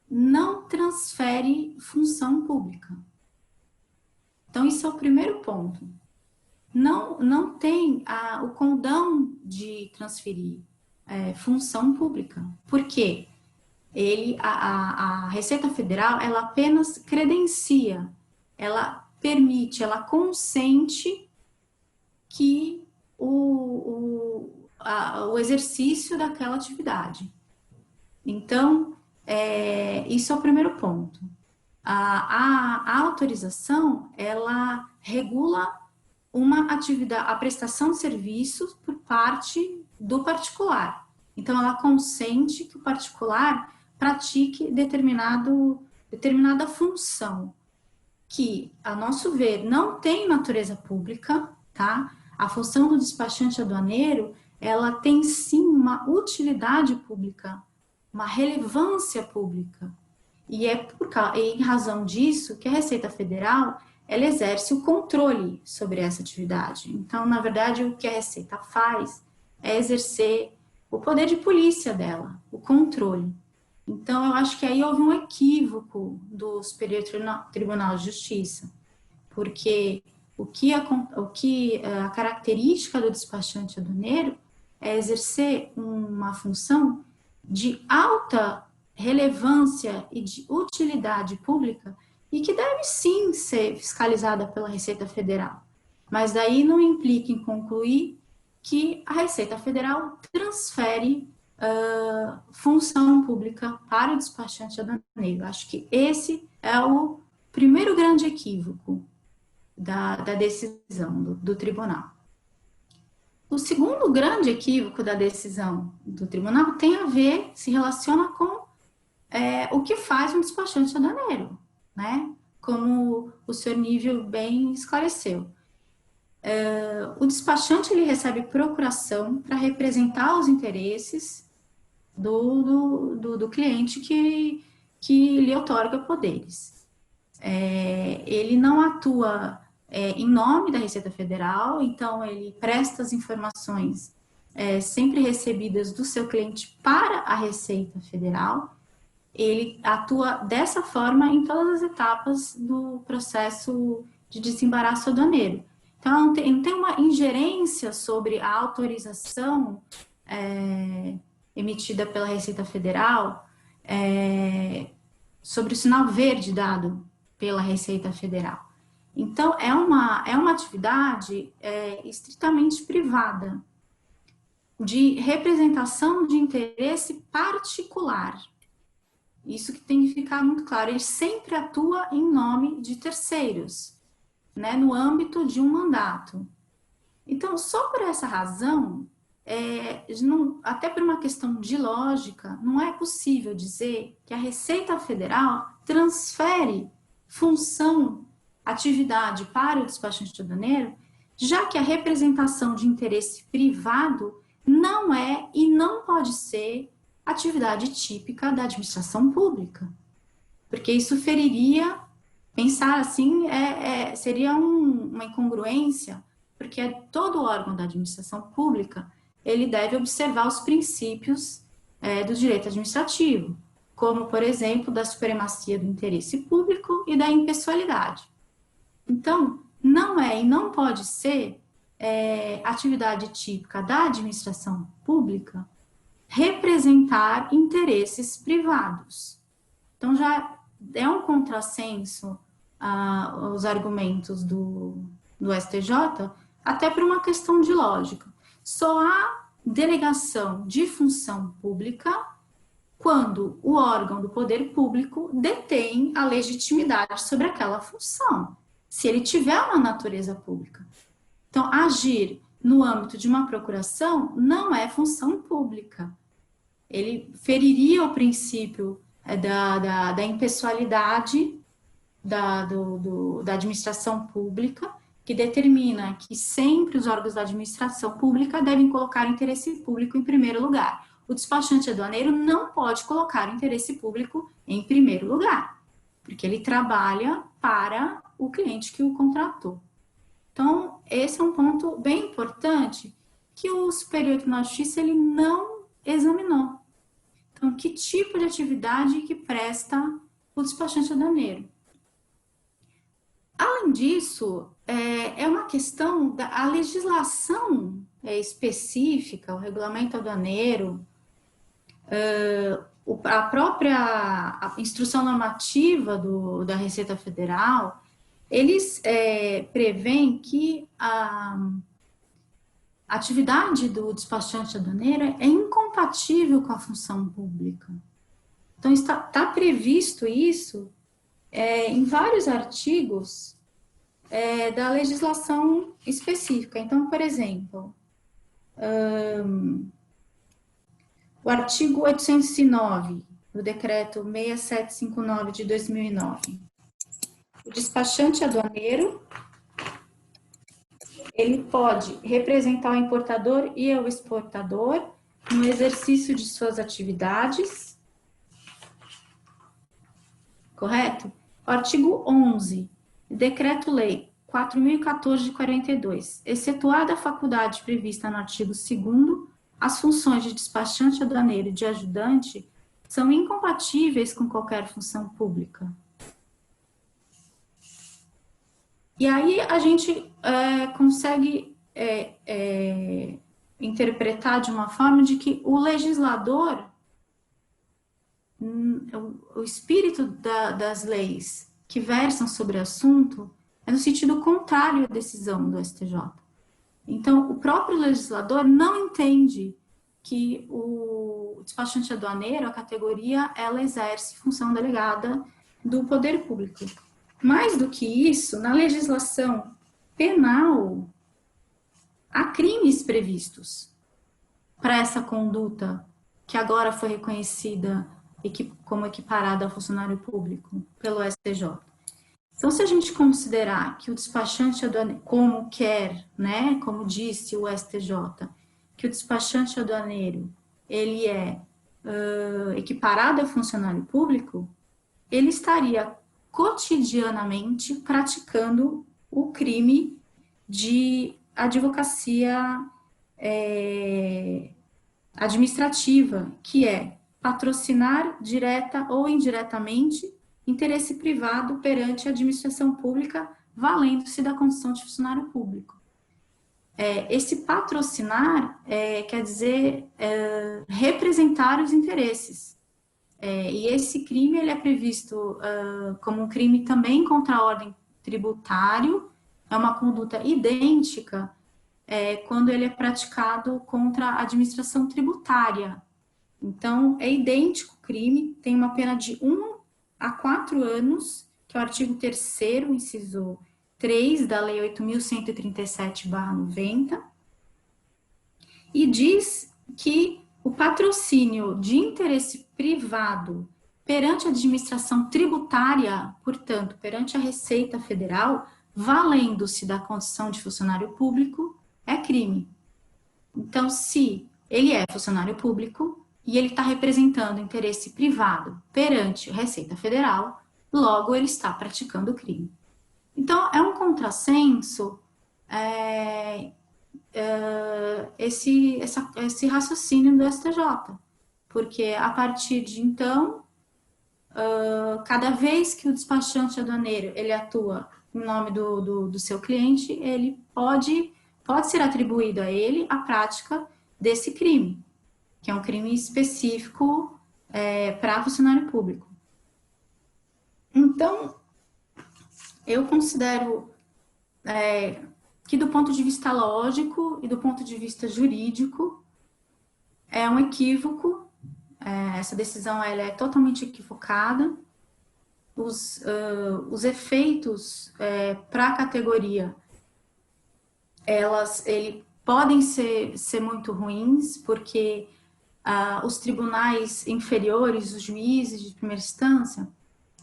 não transfere função pública. Então, isso é o primeiro ponto. Não tem o condão de transferir função pública. Por quê? A Receita Federal, ela apenas credencia, ela permite, ela consente que o exercício daquela atividade. Então, isso é o primeiro ponto. A autorização, ela regula uma atividade, a prestação de serviços por parte do particular. Então, ela consente que o particular pratique determinada função, que, a nosso ver, não tem natureza pública, tá? A função do despachante aduaneiro, ela tem sim uma utilidade pública, uma relevância pública. E em razão disso que a Receita Federal, ela exerce o controle sobre essa atividade. Então, na verdade, o que a Receita faz é exercer o poder de polícia dela, o controle. Então, eu acho que aí houve um equívoco do Superior Tribunal de Justiça, porque a característica do despachante aduaneiro é exercer uma função de alta relevância e de utilidade pública e que deve sim ser fiscalizada pela Receita Federal. Mas daí não implica em concluir que a Receita Federal transfere função pública para o despachante aduaneiro. Acho que esse é o primeiro grande equívoco da decisão do tribunal. O segundo grande equívoco da decisão do tribunal se relaciona com o que faz um despachante aduaneiro, né? Como o senhor Nívio bem esclareceu. O despachante, ele recebe procuração para representar os interesses do cliente que lhe outorga poderes. Ele não atua em nome da Receita Federal, então ele presta as informações sempre recebidas do seu cliente para a Receita Federal. Ele atua dessa forma em todas as etapas do processo de desembaraço aduaneiro. Então, não tem uma ingerência sobre a autorização emitida pela Receita Federal, sobre o sinal verde dado pela Receita Federal. Então, é uma atividade estritamente privada, de representação de interesse particular. Isso que tem que ficar muito claro. Ele sempre atua em nome de terceiros, né, no âmbito de um mandato. Então, só por essa razão, até por uma questão de lógica, não é possível dizer que a Receita Federal transfere função, atividade para o despachante aduaneiro, já que a representação de interesse privado não é e não pode ser atividade típica da administração pública. Porque isso feriria, pensar assim, seria uma incongruência, porque todo órgão da administração pública, ele deve observar os princípios do direito administrativo, como, por exemplo, da supremacia do interesse público e da impessoalidade. Então, não é e não pode ser atividade típica da administração pública representar interesses privados. Então, já é um contrassenso os argumentos do STJ, até por uma questão de lógica. Só há delegação de função pública quando o órgão do poder público detém a legitimidade sobre aquela função, se ele tiver uma natureza pública. Então, agir no âmbito de uma procuração não é função pública. Ele feriria o princípio da impessoalidade da administração pública, que determina que sempre os órgãos da administração pública devem colocar o interesse público em primeiro lugar. O despachante aduaneiro não pode colocar o interesse público em primeiro lugar, porque ele trabalha para o cliente que o contratou. Então, esse é um ponto bem importante que o Superior Tribunal de Justiça ele não examinou. Então, que tipo de atividade que presta o despachante aduaneiro? Além disso, é uma questão da legislação específica, o regulamento aduaneiro, a própria instrução normativa da Receita Federal, eles prevêem que a atividade do despachante aduaneiro é incompatível com a função pública. Então, está previsto isso em vários artigos da legislação específica. Então, por exemplo, o artigo 809 do decreto 6759 de 2009. O despachante aduaneiro, ele pode representar o importador e o exportador no exercício de suas atividades, correto? O artigo 11, Decreto-Lei 4.014 de 42, excetuada a faculdade prevista no artigo 2º, as funções de despachante aduaneiro e de ajudante são incompatíveis com qualquer função pública. E aí a gente consegue interpretar de uma forma de que o legislador, o espírito das leis que versam sobre o assunto é no sentido contrário à decisão do STJ. Então, o próprio legislador não entende que o despachante aduaneiro, a categoria, ela exerce função delegada do poder público. Mais do que isso, na legislação penal, há crimes previstos para essa conduta que agora foi reconhecida como equiparada ao funcionário público pelo STJ. Então, se a gente considerar que o despachante aduaneiro, como disse o STJ, que o despachante aduaneiro, ele é equiparado ao funcionário público, ele estaria cotidianamente praticando o crime de advocacia administrativa, que é patrocinar direta ou indiretamente interesse privado perante a administração pública, valendo-se da condição de funcionário público. Esse patrocinar quer dizer representar os interesses. E esse crime ele é previsto como um crime também contra a ordem tributário, é uma conduta idêntica quando ele é praticado contra a administração tributária. Então, é idêntico crime, tem uma pena de 1 a 4 anos, que é o artigo 3º, inciso 3 da Lei 8.137/90, e diz que o patrocínio de interesse privado perante a administração tributária, portanto, perante a Receita Federal, valendo-se da condição de funcionário público, é crime. Então, se ele é funcionário público e ele está representando interesse privado perante a Receita Federal, logo ele está praticando o crime. Então, é um contrassenso esse raciocínio do STJ, porque a partir de então, cada vez que o despachante aduaneiro ele atua em nome do seu cliente, ele pode ser atribuído a ele a prática desse crime, que é um crime específico para funcionário público. Então, eu considero que do ponto de vista lógico e do ponto de vista jurídico, é um equívoco, essa decisão ela é totalmente equivocada, os efeitos para a categoria, eles podem ser muito ruins, porque os tribunais inferiores, os juízes de primeira instância,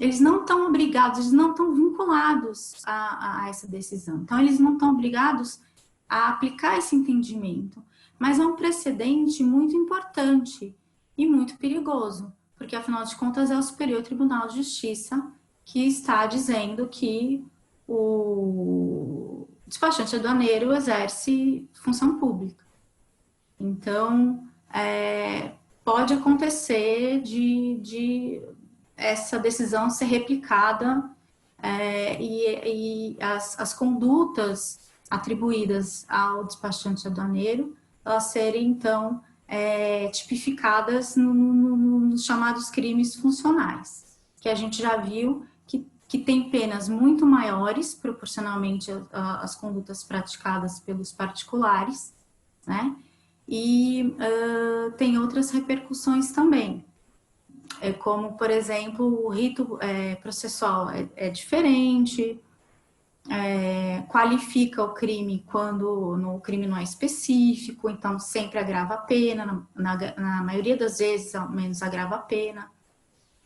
eles não estão obrigados, eles não estão vinculados a essa decisão. Então, eles não estão obrigados a aplicar esse entendimento. Mas é um precedente muito importante e muito perigoso, porque, afinal de contas, é o Superior Tribunal de Justiça que está dizendo que o despachante aduaneiro exerce função pública. Então, pode acontecer de essa decisão ser replicada e as condutas atribuídas ao despachante aduaneiro, elas serem, então, tipificadas nos chamados crimes funcionais, que a gente já viu que tem penas muito maiores, proporcionalmente às condutas praticadas pelos particulares, né? E tem outras repercussões também, como, por exemplo, o rito processual é diferente, qualifica o crime quando o crime não é específico, então sempre agrava a pena, na maioria das vezes, ao menos agrava a pena.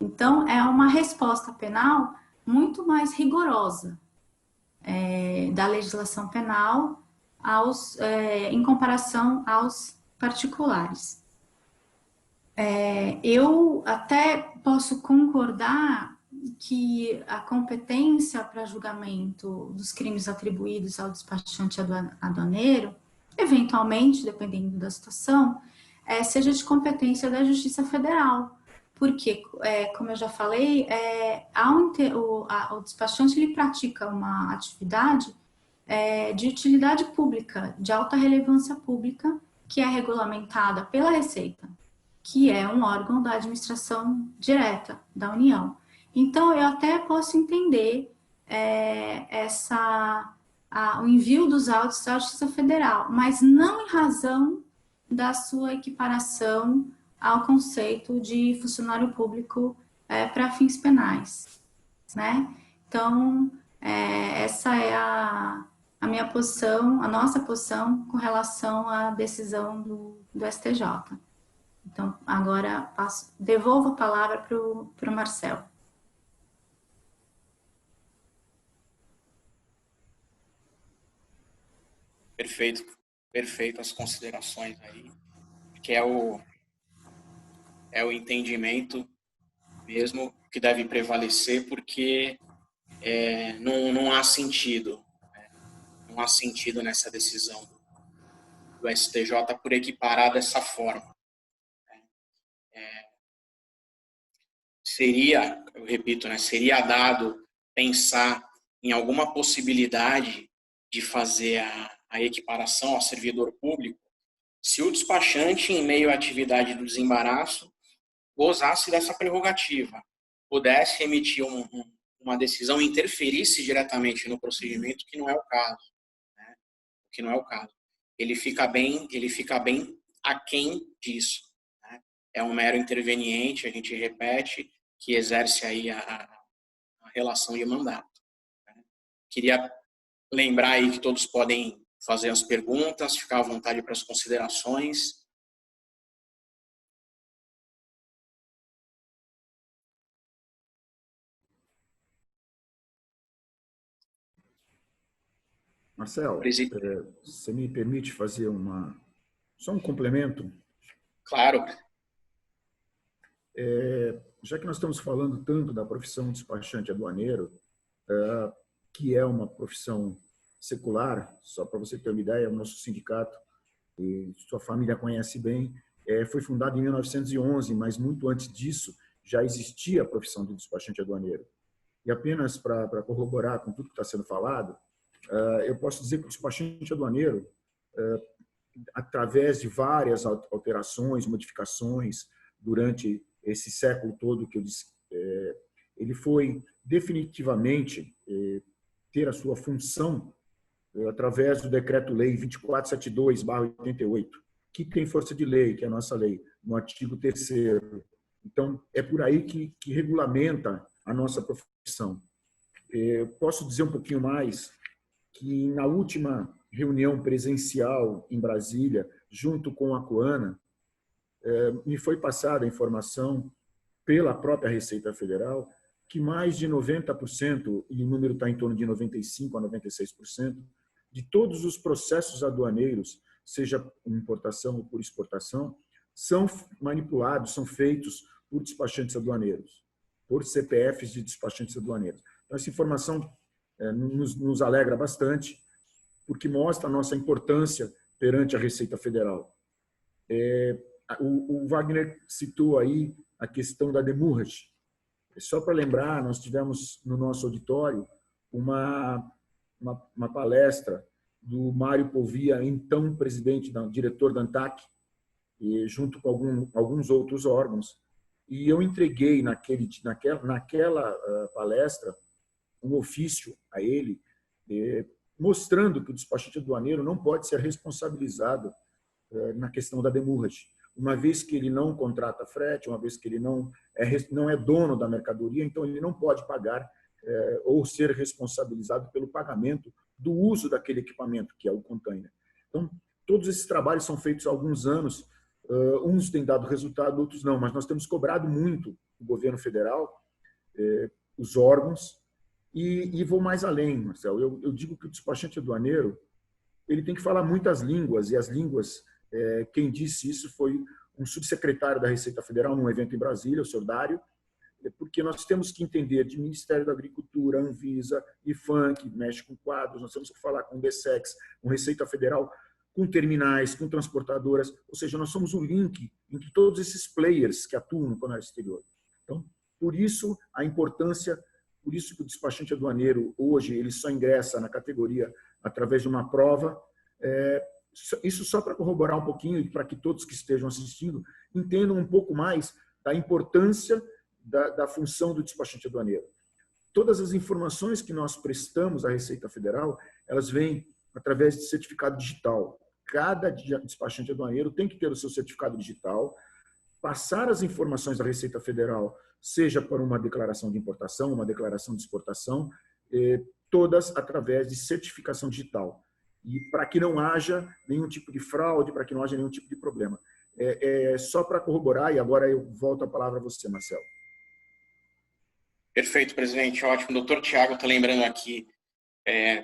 Então, é uma resposta penal muito mais rigorosa da legislação penal em comparação aos particulares. Eu até posso concordar que a competência para julgamento dos crimes atribuídos ao despachante aduaneiro, eventualmente, dependendo da situação, seja de competência da Justiça Federal, porque, como eu já falei, o despachante ele pratica uma atividade de utilidade pública, de alta relevância pública, que é regulamentada pela Receita, que é um órgão da administração direta da União. Então, eu até posso entender o envio dos autos à Justiça Federal, mas não em razão da sua equiparação ao conceito de funcionário público para fins penais, né? Então, essa é a minha posição, a nossa posição com relação à decisão do STJ. Então, agora devolvo a palavra para o Marcel. Perfeito, perfeito as considerações aí, que é o entendimento mesmo que deve prevalecer, porque não há sentido, não há sentido nessa decisão do STJ por equiparar dessa forma. Seria, eu repito, seria dado pensar em alguma possibilidade de fazer a equiparação ao servidor público se o despachante, em meio à atividade do desembaraço, gozasse dessa prerrogativa, pudesse emitir uma decisão e interferisse diretamente no procedimento, que não é o caso, né? Que não é o caso. Ele fica bem aquém disso, né? é um mero interveniente, a gente repete, que exerce aí a relação de mandato. Queria lembrar aí que todos podem fazer as perguntas, ficar à vontade para as considerações. Marcelo, você me permite fazer só um complemento? Claro. Já que nós estamos falando tanto da profissão despachante aduaneiro, que é uma profissão secular, só para você ter uma ideia, o nosso sindicato, e sua família conhece bem, foi fundado em 1911, mas muito antes disso já existia a profissão de despachante aduaneiro. E apenas para corroborar com tudo que está sendo falado, eu posso dizer que o despachante aduaneiro, através de várias alterações, modificações durante esse século todo que eu disse, ele foi definitivamente ter a sua função através do Decreto-Lei 2472/88, que tem força de lei, que é a nossa lei, no artigo 3º. Então, é por aí que regulamenta a nossa profissão. Eu posso dizer um pouquinho mais que na última reunião presencial em Brasília, junto com a Coana, me foi passada a informação pela própria Receita Federal que mais de 90%, e o número está em torno de 95% a 96%, de todos os processos aduaneiros, seja por importação ou por exportação, são manipulados, são feitos por despachantes aduaneiros, por CPFs de despachantes aduaneiros. Então, essa informação nos alegra bastante, porque mostra a nossa importância perante a Receita Federal. O Wagner citou aí a questão da demurrage. Só para lembrar, nós tivemos no nosso auditório uma palestra do Mário Povia, então diretor da ANTAC, junto com alguns outros órgãos, e eu entreguei naquela palestra um ofício a ele, mostrando que o despachante aduaneiro não pode ser responsabilizado na questão da demurrage, uma vez que ele não contrata frete, uma vez que ele não é dono da mercadoria, então ele não pode pagar ou ser responsabilizado pelo pagamento do uso daquele equipamento, que é o container. Então, todos esses trabalhos são feitos há alguns anos, uns têm dado resultado, outros não, mas nós temos cobrado muito o governo federal, os órgãos, e vou mais além, Marcelo. Eu digo que o despachante aduaneiro ele tem que falar muitas línguas, e as línguas, quem disse isso foi um subsecretário da Receita Federal num evento em Brasília, o senhor Dário, porque nós temos que entender de Ministério da Agricultura, Anvisa, IFAM, que mexe com quadros, nós temos que falar com o DSEX, com Receita Federal, com terminais, com transportadoras, ou seja, nós somos o link entre todos esses players que atuam no comércio exterior. Então, por isso a importância, por isso que o despachante aduaneiro hoje ele só ingressa na categoria através de uma prova. Isso só para corroborar um pouquinho e para que todos que estejam assistindo entendam um pouco mais da importância da função do despachante aduaneiro. Todas as informações que nós prestamos à Receita Federal, elas vêm através de certificado digital. Cada despachante aduaneiro tem que ter o seu certificado digital, passar as informações da Receita Federal, seja para uma declaração de importação, uma declaração de exportação, todas através de certificação digital. E para que não haja nenhum tipo de fraude, para que não haja nenhum tipo de problema. Só para corroborar, e agora eu volto a palavra a você, Marcelo. Perfeito, presidente. Ótimo. O doutor Tiago está lembrando aqui,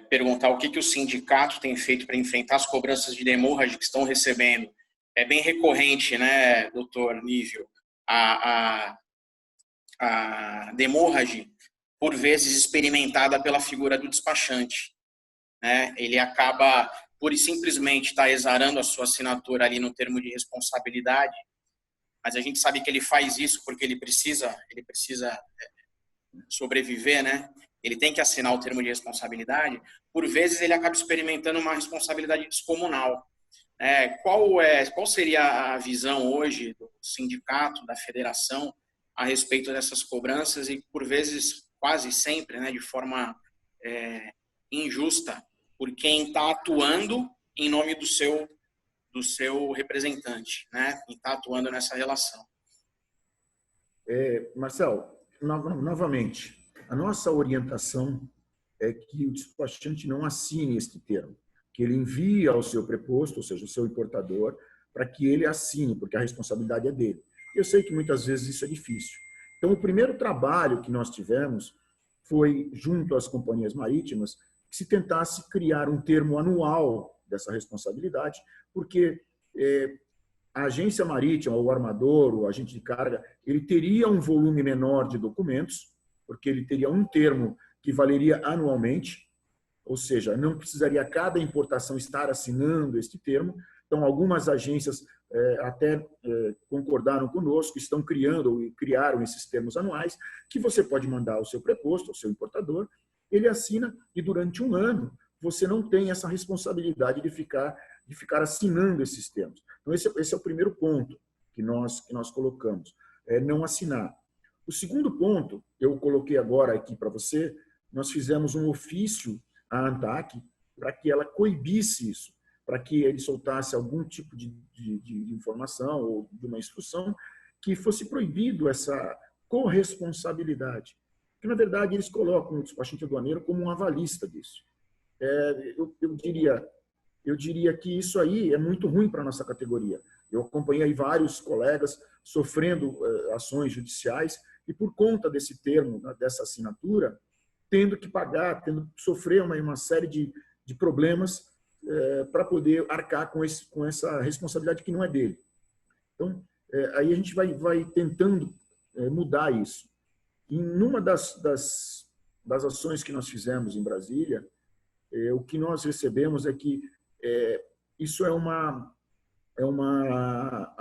perguntar o que o sindicato tem feito para enfrentar as cobranças de demurrage que estão recebendo. É bem recorrente, né, doutor Nívio? A demurrage, por vezes, experimentada pela figura do despachante. Né? Ele acaba, pura e simplesmente, estar exarando a sua assinatura ali no termo de responsabilidade, mas a gente sabe que ele faz isso porque ele precisa sobreviver, né? Ele tem que assinar o termo de responsabilidade. Por vezes, ele acaba experimentando uma responsabilidade descomunal. Qual seria a visão hoje do sindicato, da federação, a respeito dessas cobranças e, por vezes, quase sempre, né, de forma injusta, por quem está atuando em nome do seu representante, né, quem está atuando nessa relação? Marcelo, novamente, a nossa orientação é que o despachante não assine este termo, que ele envie ao seu preposto, ou seja, o seu importador, para que ele assine, porque a responsabilidade é dele. Eu sei que muitas vezes isso é difícil. Então, o primeiro trabalho que nós tivemos foi, junto às companhias marítimas, que se tentasse criar um termo anual dessa responsabilidade, porque a agência marítima, o armador, o agente de carga, ele teria um volume menor de documentos, porque ele teria um termo que valeria anualmente, ou seja, não precisaria cada importação estar assinando este termo. Então, algumas agências até concordaram conosco, estão criando ou criaram esses termos anuais, que você pode mandar ao seu preposto, ao seu importador, ele assina e durante um ano você não tem essa responsabilidade de ficar assinando esses termos. Então, esse é o primeiro ponto que nós colocamos, não assinar. O segundo ponto, eu coloquei agora aqui para você, nós fizemos um ofício à ANTAQ para que ela coibisse isso, para que ele soltasse algum tipo de informação ou de uma instrução que fosse proibido essa corresponsabilidade. Porque, na verdade, eles colocam o despachante aduaneiro como um avalista disso. Eu diria que isso aí é muito ruim para a nossa categoria. Eu acompanhei vários colegas sofrendo ações judiciais e, por conta desse termo, dessa assinatura, tendo que pagar, tendo que sofrer uma série de problemas para poder arcar com essa responsabilidade que não é dele. Então, aí a gente vai tentando mudar isso. Em uma das ações que nós fizemos em Brasília, o que nós recebemos é que isso é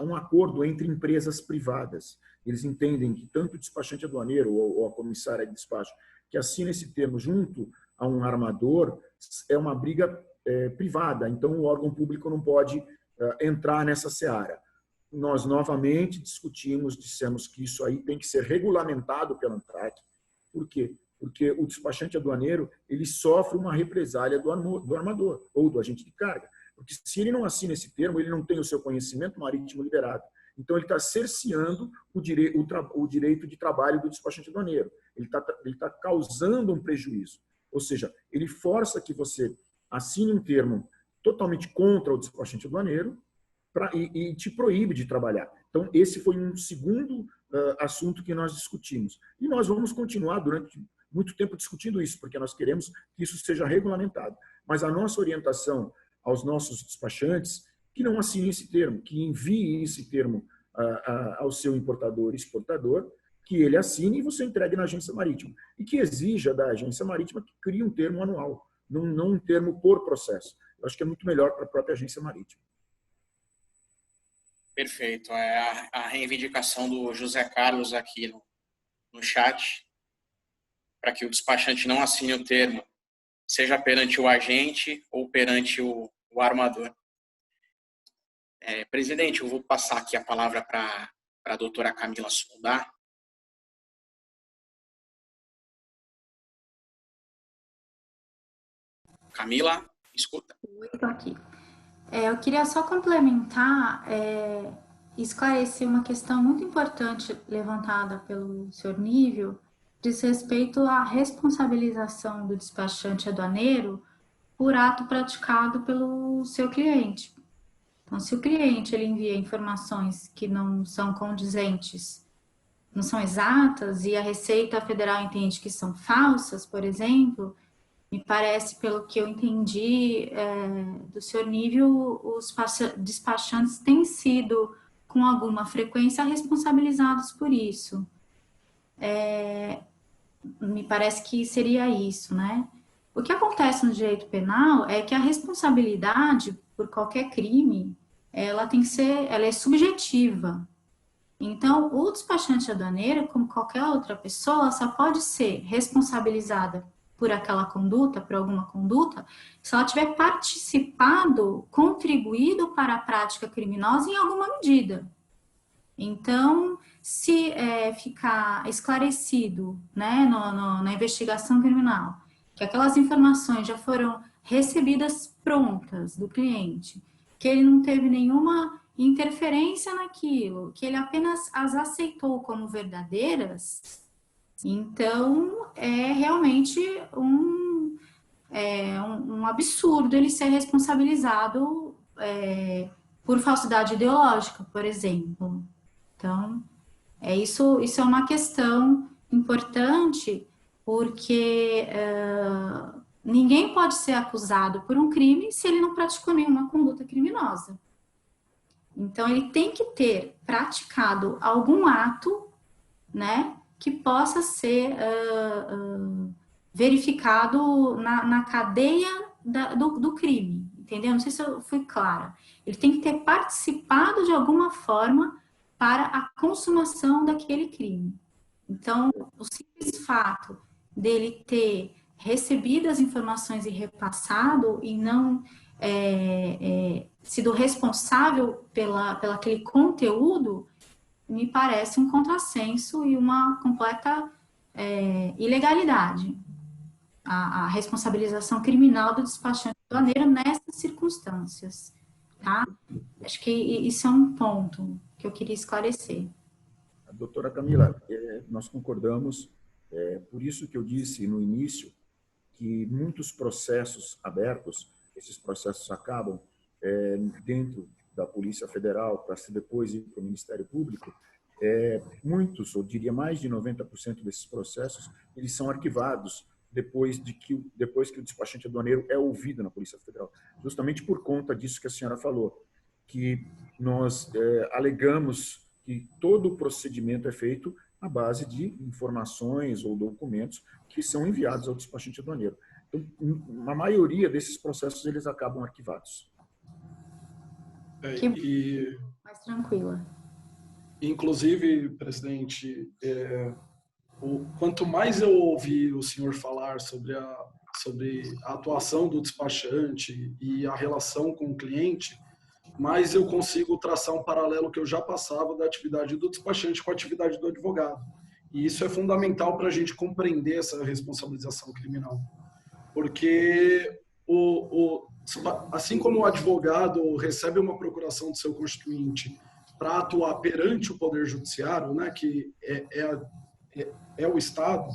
um acordo entre empresas privadas. Eles entendem que tanto o despachante aduaneiro ou a comissária de despacho que assina esse termo junto a um armador é uma briga privada, então o órgão público não pode entrar nessa seara. Nós novamente dissemos que isso aí tem que ser regulamentado pela ANTAQ. Por quê? Porque o despachante aduaneiro ele sofre uma represália do armador ou do agente de carga. Porque se ele não assina esse termo, ele não tem o seu conhecimento marítimo liberado. Então, ele está cerceando o direito de trabalho do despachante aduaneiro. Ele está causando um prejuízo. Ou seja, ele força que você assine um termo totalmente contra o despachante aduaneiro e te proíbe de trabalhar. Então, esse foi um segundo assunto que nós discutimos. E nós vamos continuar durante muito tempo discutindo isso, porque nós queremos que isso seja regulamentado. Mas a nossa orientação aos nossos despachantes que não assinem esse termo, que envie esse termo ao seu importador e exportador, que ele assine e você entregue na agência marítima. E que exija da agência marítima que crie um termo anual, não um termo por processo. Eu acho que é muito melhor para a própria agência marítima. Perfeito. É a reivindicação do José Carlos aqui no chat, para que o despachante não assine o termo, seja perante o agente ou perante o armador. Presidente, eu vou passar aqui a palavra para a doutora Camila Soldar. Camila, escuta. Estou aqui. Eu queria só complementar e esclarecer uma questão muito importante levantada pelo senhor Nívio, diz respeito à responsabilização do despachante aduaneiro por ato praticado pelo seu cliente. Então, se o cliente ele envia informações que não são condizentes, não são exatas, e a Receita Federal entende que são falsas, por exemplo, me parece, pelo que eu entendi do senhor Nívio, os despachantes têm sido, com alguma frequência, responsabilizados por isso. Me parece que seria isso, né? O que acontece no direito penal é que a responsabilidade por qualquer crime, ela é subjetiva. Então, o despachante aduaneiro, como qualquer outra pessoa, só pode ser responsabilizada por aquela conduta, por alguma conduta, se ela tiver participado, contribuído para a prática criminosa em alguma medida. Então, se ficar esclarecido, né, na investigação criminal, que aquelas informações já foram recebidas prontas do cliente, que ele não teve nenhuma interferência naquilo, que ele apenas as aceitou como verdadeiras, então é realmente um absurdo ele ser responsabilizado por falsidade ideológica, por exemplo. Então, isso é uma questão importante, porque ninguém pode ser acusado por um crime se ele não praticou nenhuma conduta criminosa. Então, ele tem que ter praticado algum ato, né, que possa ser verificado na cadeia do crime, entendeu? Não sei se eu fui clara. Ele tem que ter participado de alguma forma para a consumação daquele crime. Então, o simples fato dele ter recebido as informações e repassado e não sido responsável pela aquele conteúdo, me parece um contrassenso e uma completa ilegalidade. A responsabilização criminal do despachante aduaneiro nessas circunstâncias, tá? Acho que isso é um ponto que eu queria esclarecer. Doutora Camila, nós concordamos, por isso que eu disse no início que muitos processos abertos, esses processos acabam dentro da Polícia Federal para se depois ir para o Ministério Público. Muitos, ou diria mais de 90% desses processos, eles são arquivados depois que o despachante aduaneiro é ouvido na Polícia Federal. Justamente por conta disso que a senhora falou, que nós alegamos que todo o procedimento é feito à base de informações ou documentos que são enviados ao despachante aduaneiro. Então, a maioria desses processos eles acabam arquivados. Mais tranquila. Inclusive, presidente, quanto mais eu ouvi o senhor falar sobre a atuação do despachante e a relação com o cliente, mais eu consigo traçar um paralelo que eu já passava da atividade do despachante com a atividade do advogado. E isso é fundamental para a gente compreender essa responsabilização criminal. Porque, assim como o advogado recebe uma procuração do seu constituinte para atuar perante o Poder Judiciário, né, que é o Estado,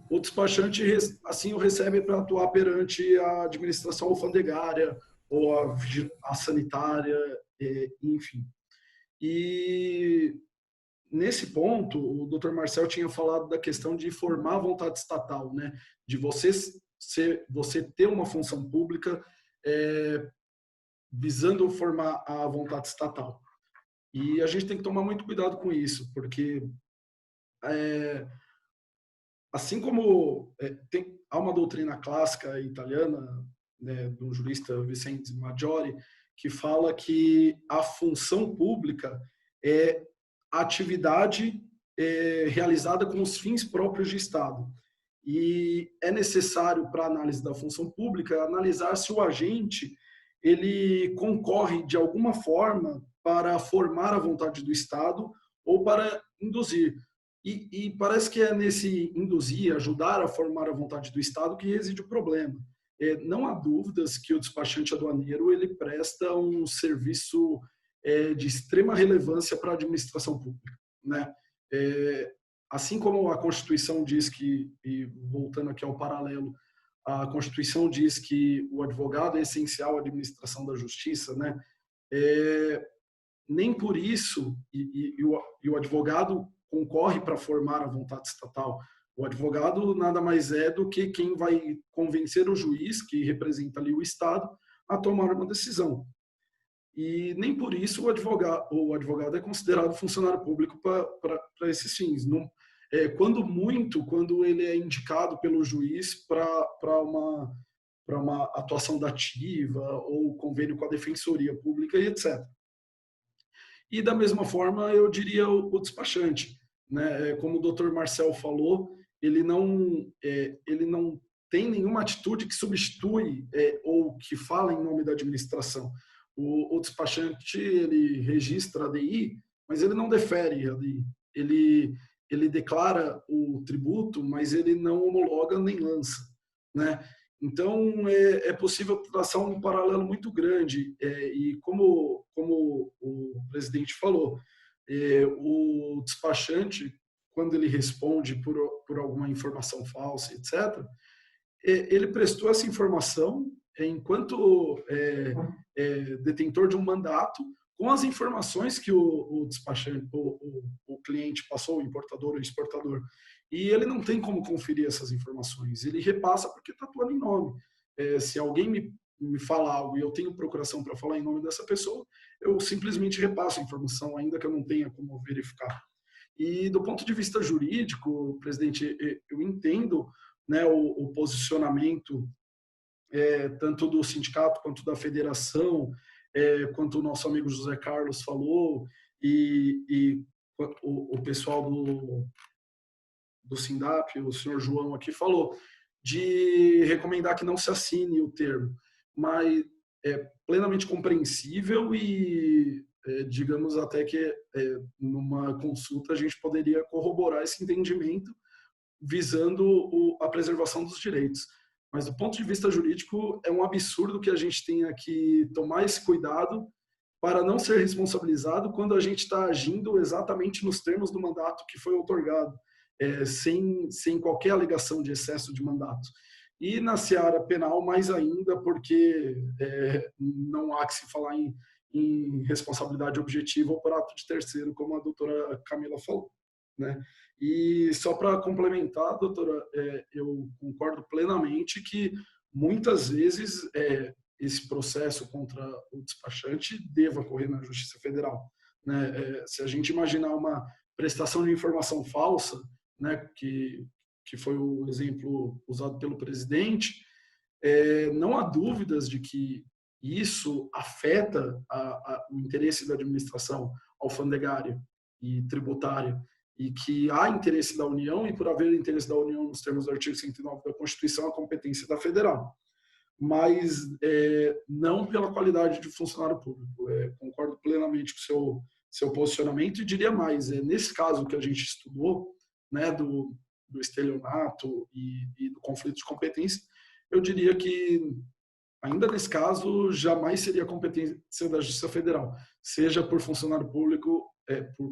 o despachante assim o recebe para atuar perante a administração alfandegária ou a sanitária, enfim. E nesse ponto, o Dr. Marcel tinha falado da questão de formar a vontade estatal, né, de você ter uma função pública visando formar a vontade estatal. E a gente tem que tomar muito cuidado com isso, porque assim como há uma doutrina clássica italiana, né, do jurista Vicente Maggiore, que fala que a função pública é a atividade realizada com os fins próprios de Estado. E é necessário, para a análise da função pública, analisar se o agente ele concorre de alguma forma para formar a vontade do Estado ou para induzir. E parece que é nesse induzir, ajudar a formar a vontade do Estado que reside o problema. Não há dúvidas que o despachante aduaneiro ele presta um serviço de extrema relevância para a administração pública, né? Assim como a Constituição diz que, e voltando aqui ao paralelo, a Constituição diz que o advogado é essencial à administração da justiça, né? Nem por isso, e o advogado concorre para formar a vontade estatal. O advogado nada mais é do que quem vai convencer o juiz, que representa ali o Estado, a tomar uma decisão. E nem por isso o advogado é considerado funcionário público para esses fins. Não, quando ele é indicado pelo juiz para uma atuação dativa ou convênio com a defensoria pública e etc. E da mesma forma, eu diria o despachante, né? Como o Dr. Marcel falou, ele não tem nenhuma atitude que substitui ou que fala em nome da administração. O despachante, ele registra a DI, mas ele não defere a DI. Ele declara o tributo, mas ele não homologa nem lança, né? Então, é possível traçar um paralelo muito grande. E como o presidente falou, o despachante, quando ele responde por alguma informação falsa, etc., ele prestou essa informação enquanto detentor de um mandato, com as informações que o despachante, o cliente passou, o importador ou o exportador. E ele não tem como conferir essas informações. Ele repassa porque está atuando em nome. Se alguém me fala algo e eu tenho procuração para falar em nome dessa pessoa, eu simplesmente repasso a informação, ainda que eu não tenha como verificar. E do ponto de vista jurídico, presidente, eu entendo, né, o posicionamento tanto do sindicato quanto da federação, quanto o nosso amigo José Carlos falou, e o pessoal do SINDAP, o senhor João aqui falou, de recomendar que não se assine o termo, mas é plenamente compreensível e digamos até que numa consulta a gente poderia corroborar esse entendimento visando a preservação dos direitos. Mas do ponto de vista jurídico é um absurdo que a gente tenha que tomar esse cuidado para não ser responsabilizado quando a gente está agindo exatamente nos termos do mandato que foi outorgado, sem qualquer alegação de excesso de mandato. E na seara penal, mais ainda, porque não há que se falar em responsabilidade objetiva ou por ato de terceiro, como a doutora Camila falou, né? E só para complementar, doutora, eu concordo plenamente que muitas vezes esse processo contra o despachante deva ocorrer na Justiça Federal, né? Se a gente imaginar uma prestação de informação falsa, né, que foi o exemplo usado pelo presidente, não há dúvidas de que isso afeta o interesse da administração alfandegária e tributária, e que há interesse da União, e por haver interesse da União nos termos do artigo 109 da Constituição, a competência da Federal. Mas não pela qualidade de funcionário público. Concordo plenamente com o seu posicionamento e diria mais, nesse caso que a gente estudou, né, do estelionato e do conflito de competência, eu diria que, ainda nesse caso, jamais seria competência da Justiça Federal, seja por funcionário público,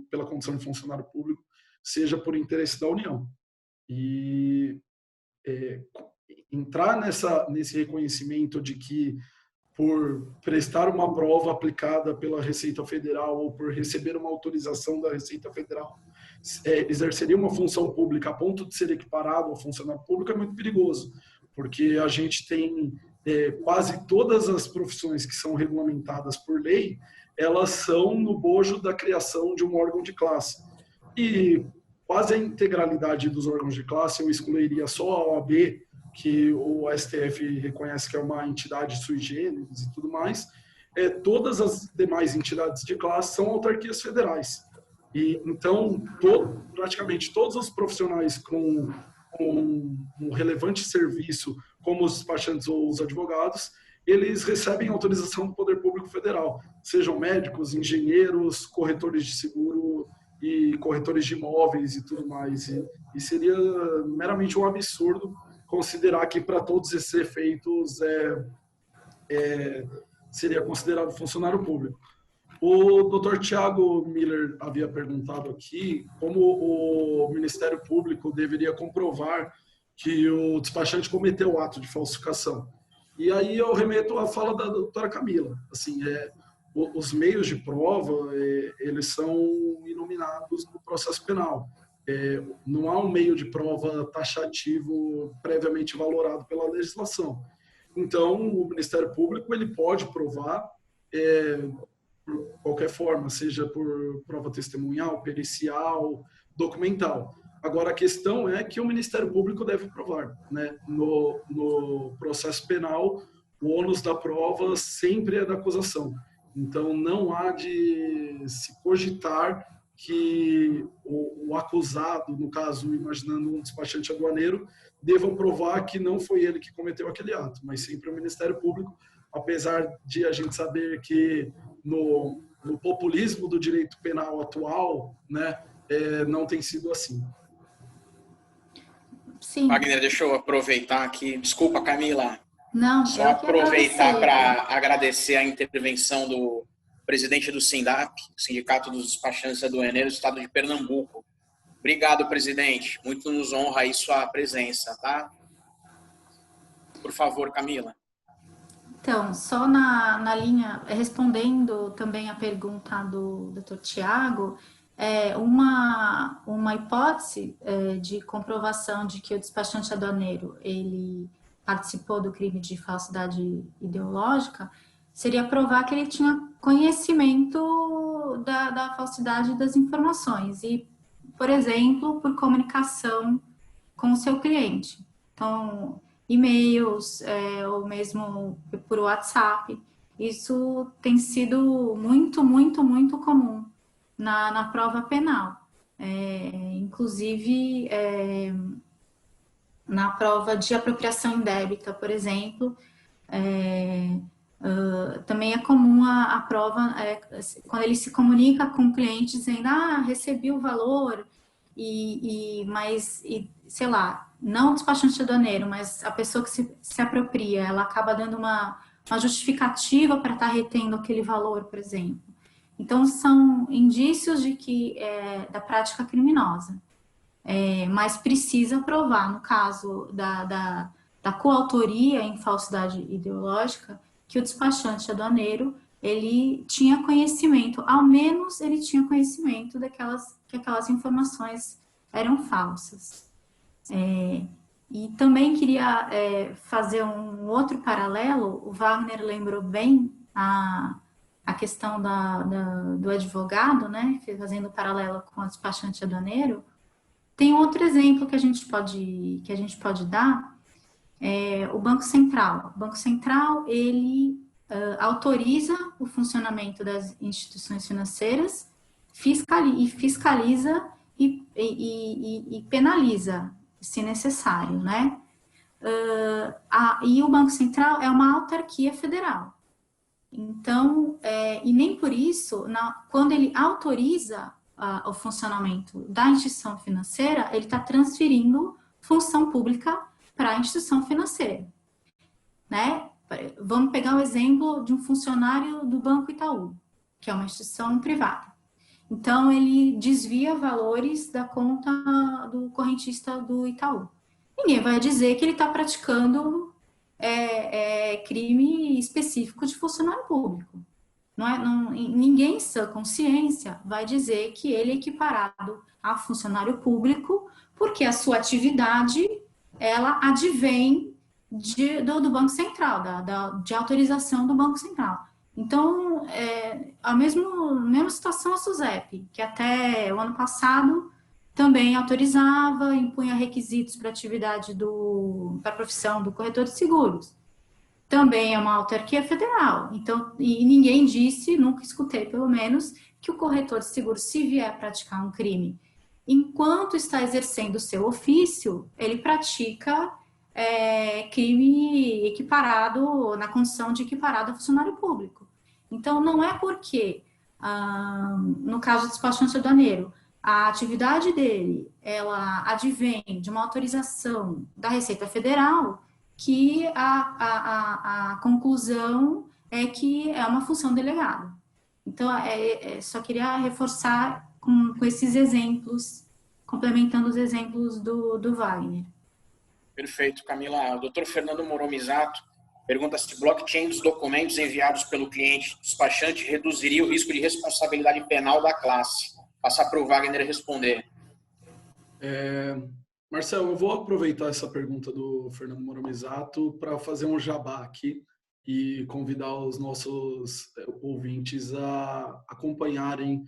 pela condição de funcionário público, seja por interesse da União. E entrar nesse reconhecimento de que, por prestar uma prova aplicada pela Receita Federal ou por receber uma autorização da Receita Federal, exerceria uma função pública a ponto de ser equiparado ao funcionário público, é muito perigoso, porque a gente tem quase todas as profissões que são regulamentadas por lei, elas são no bojo da criação de um órgão de classe. E quase a integralidade dos órgãos de classe, eu excluiria só a OAB, que o STF reconhece que é uma entidade sui generis e tudo mais, todas as demais entidades de classe são autarquias federais. E então, praticamente todos os profissionais com um relevante serviço, como os despachantes ou os advogados, eles recebem autorização do Poder Público Federal, sejam médicos, engenheiros, corretores de seguro e corretores de imóveis e tudo mais. E seria meramente um absurdo considerar que, para todos esses efeitos, seria considerado funcionário público. O Dr. Tiago Miller havia perguntado aqui como o Ministério Público deveria comprovar que o despachante cometeu o ato de falsificação. E aí eu remeto à fala da doutora Camila. Assim, os meios de prova, eles são inominados no processo penal. Não há um meio de prova taxativo previamente valorado pela legislação. Então, o Ministério Público ele pode provar por qualquer forma, seja por prova testemunhal, pericial, documental. Agora, a questão é que o Ministério Público deve provar, né? No processo penal, o ônus da prova sempre é da acusação. Então, não há de se cogitar que o acusado, no caso, imaginando um despachante aduaneiro, deva provar que não foi ele que cometeu aquele ato, mas sempre o Ministério Público, apesar de a gente saber que no populismo do direito penal atual, né, não tem sido assim. Sim. Wagner, deixa eu aproveitar aqui. Desculpa, Camila. Não, Só aproveitar para agradecer a intervenção do presidente do SINDAP, Sindicato dos Despachantes Aduaneiros do Estado de Pernambuco. Obrigado, presidente. Muito nos honra aí sua presença, tá? Por favor, Camila. Então, só na linha, respondendo também a pergunta do Dr. Tiago, uma hipótese de comprovação de que o despachante aduaneiro ele participou do crime de falsidade ideológica seria provar que ele tinha conhecimento da falsidade das informações e, por exemplo, por comunicação com o seu cliente. Então, e-mails, ou mesmo por WhatsApp. Isso tem sido muito, muito, muito comum na prova penal. Inclusive, na prova de apropriação indébita, por exemplo, também é comum a prova, quando ele se comunica com o cliente dizendo, recebi o valor, mas sei lá, não o despachante aduaneiro, mas a pessoa que se apropria, ela acaba dando uma justificativa para estar retendo aquele valor, por exemplo. Então, são indícios de que da prática criminosa. Mas precisa provar, no caso da coautoria em falsidade ideológica, que o despachante aduaneiro, ele tinha conhecimento, ao menos ele tinha conhecimento que aquelas informações eram falsas. E também queria fazer um outro paralelo. O Wagner lembrou bem a questão do advogado, né, fazendo paralelo com o despachante aduaneiro. Tem outro exemplo que a gente pode dar, o Banco Central. O Banco Central, ele autoriza o funcionamento das instituições financeiras, fiscaliza e penaliza, se necessário, né? E o Banco Central é uma autarquia federal. Então, e nem por isso, quando ele autoriza o funcionamento da instituição financeira, ele está transferindo função pública para a instituição financeira, né? Vamos pegar o exemplo de um funcionário do Banco Itaú, que é uma instituição privada. Então, ele desvia valores da conta do correntista do Itaú. Ninguém vai dizer que ele está praticando crime específico de funcionário público. Ninguém em sã consciência vai dizer que ele é equiparado a funcionário público, porque a sua atividade, ela advém do Banco Central, de autorização do Banco Central. Então, a mesma situação a SUSEP, que até o ano passado também autorizava, impunha requisitos para a atividade para a profissão do corretor de seguros. Também é uma autarquia federal. Então, e ninguém disse, nunca escutei pelo menos, que o corretor de seguros, se vier praticar um crime, enquanto está exercendo o seu ofício, ele pratica crime equiparado, na condição de equiparado a funcionário público. Então, não é porque, no caso do despachante aduaneiro, a atividade dele, ela advém de uma autorização da Receita Federal, que a conclusão é que é uma função delegada. Então, só queria reforçar com esses exemplos, complementando os exemplos do Wagner. Perfeito, Camila. O doutor Fernando Moromizato pergunta se blockchain dos documentos enviados pelo cliente despachante reduziria o risco de responsabilidade penal da classe. Passar para o Wagner responder. Marcelo, eu vou aproveitar essa pergunta do Fernando Moromizato para fazer um jabá aqui e convidar os nossos ouvintes a acompanharem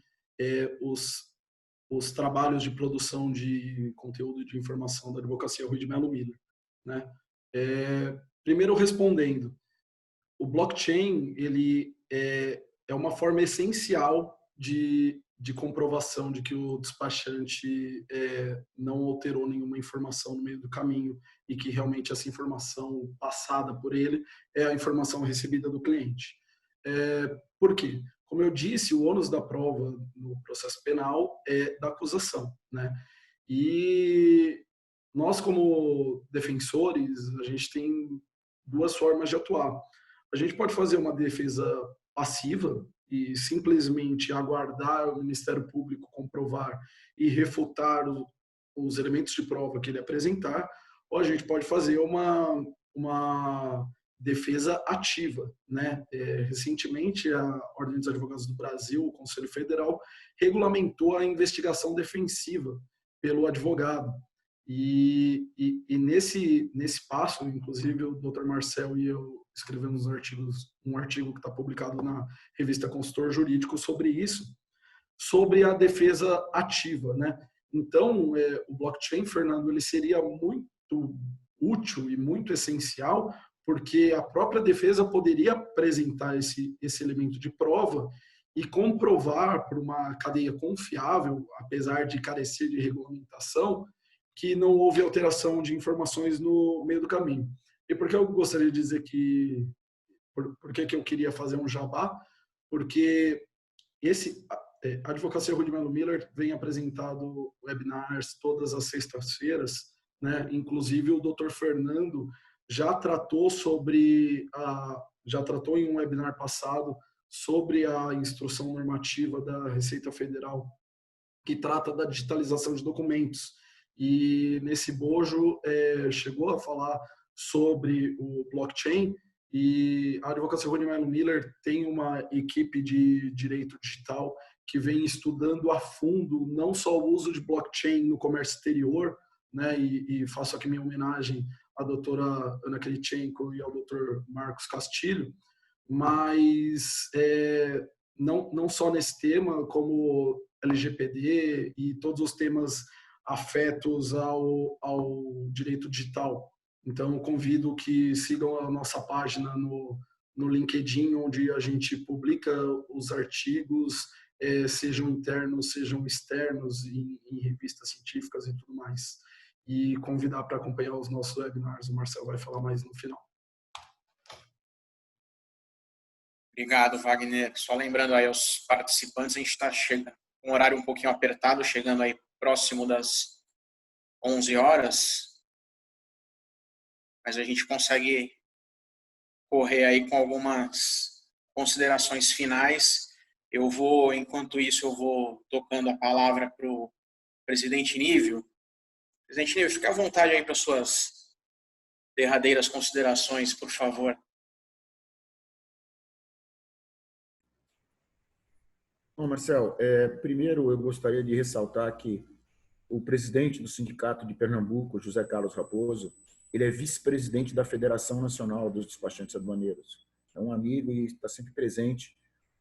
os trabalhos de produção de conteúdo de informação da Advocacia Rui de Melo Miller, né? Primeiro, respondendo, o blockchain ele é uma forma essencial de comprovação de que o despachante não alterou nenhuma informação no meio do caminho e que realmente essa informação passada por ele é a informação recebida do cliente. Por quê? Como eu disse, o ônus da prova no processo penal é da acusação, né? E nós, como defensores, a gente tem duas formas de atuar. A gente pode fazer uma defesa passiva e simplesmente aguardar o Ministério Público comprovar e refutar os elementos de prova que ele apresentar, ou a gente pode fazer uma defesa ativa, né? Recentemente, a Ordem dos Advogados do Brasil, o Conselho Federal, regulamentou a investigação defensiva pelo advogado. E nesse passo, inclusive, o Dr. Marcel e eu escrevemos um artigo que está publicado na revista Consultor Jurídico sobre isso, sobre a defesa ativa, né? Então, o blockchain, Fernando, ele seria muito útil e muito essencial, porque a própria defesa poderia apresentar esse elemento de prova e comprovar por uma cadeia confiável, apesar de carecer de regulamentação, que não houve alteração de informações no meio do caminho. E por que eu gostaria de dizer que... Por que eu queria fazer um jabá? Porque a Advocacia Rui de Melo Miller vem apresentado webinars todas as sextas-feiras, né? Inclusive o Dr. Fernando já tratou em um webinar passado sobre a instrução normativa da Receita Federal, que trata da digitalização de documentos. E nesse bojo chegou a falar sobre o blockchain, e a Advocacia Rui de Melo Miller tem uma equipe de direito digital que vem estudando a fundo não só o uso de blockchain no comércio exterior, né, e faço aqui minha homenagem à doutora Ana Krichenko e ao doutor Marcos Castilho, mas não só nesse tema, como LGPD e todos os temas afetos ao direito digital. Então, convido que sigam a nossa página no LinkedIn, onde a gente publica os artigos, sejam internos, sejam externos, em revistas científicas e tudo mais. E convidar para acompanhar os nossos webinars. O Marcel vai falar mais no final. Obrigado, Wagner. Só lembrando aí aos participantes, a gente está chegando com um horário um pouquinho apertado, chegando aí próximo das 11 horas, mas a gente consegue correr aí com algumas considerações finais. Enquanto isso, eu vou tocando a palavra para o presidente Nívio. Presidente Nívio, fique à vontade aí para suas derradeiras considerações, por favor. Bom, Marcel, primeiro eu gostaria de ressaltar que o presidente do Sindicato de Pernambuco, José Carlos Raposo, ele é vice-presidente da Federação Nacional dos Despachantes Aduaneiros. É um amigo e está sempre presente,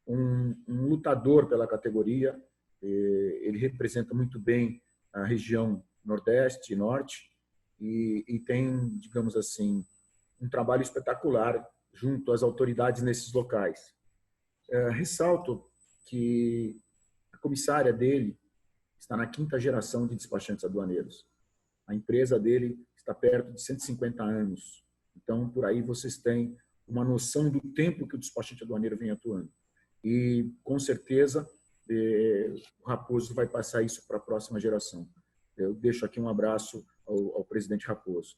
um lutador pela categoria. Ele representa muito bem a região Nordeste e Norte e tem, digamos assim, um trabalho espetacular junto às autoridades nesses locais. Ressalto que a comissária dele está na 5ª geração de despachantes aduaneiros. A empresa dele está perto de 150 anos. Então, por aí vocês têm uma noção do tempo que o despachante aduaneiro vem atuando. E, com certeza, o Raposo vai passar isso para a próxima geração. Eu deixo aqui um abraço ao presidente Raposo.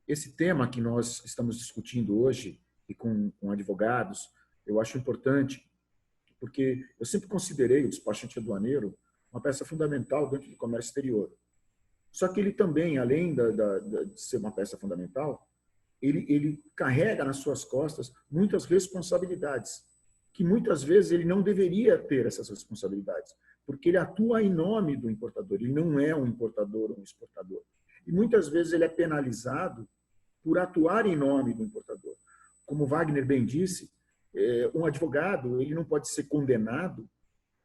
Esse tema que nós estamos discutindo hoje, e com advogados, eu acho importante, porque eu sempre considerei o despachante aduaneiro uma peça fundamental dentro do comércio exterior. Só que ele também, além de ser uma peça fundamental, ele carrega nas suas costas muitas responsabilidades, que muitas vezes ele não deveria ter essas responsabilidades, porque ele atua em nome do importador, ele não é um importador ou um exportador. E muitas vezes ele é penalizado por atuar em nome do importador. Como Wagner bem disse, um advogado ele não pode ser condenado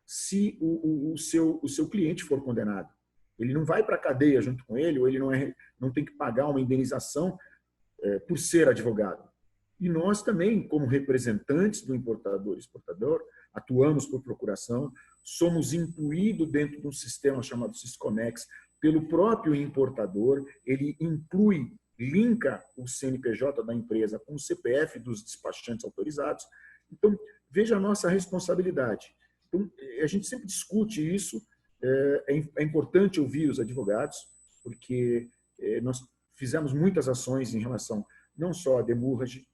se o seu cliente for condenado. Ele não vai para a cadeia junto com ele, ou ele não tem que pagar uma indenização por ser advogado. E nós também, como representantes do importador e exportador, atuamos por procuração, somos incluídos dentro de um sistema chamado Siscomex pelo próprio importador, ele linka o CNPJ da empresa com o CPF dos despachantes autorizados. Então, veja a nossa responsabilidade. Então, a gente sempre discute isso, é importante ouvir os advogados, porque nós fizemos muitas ações em relação não só à demurrage,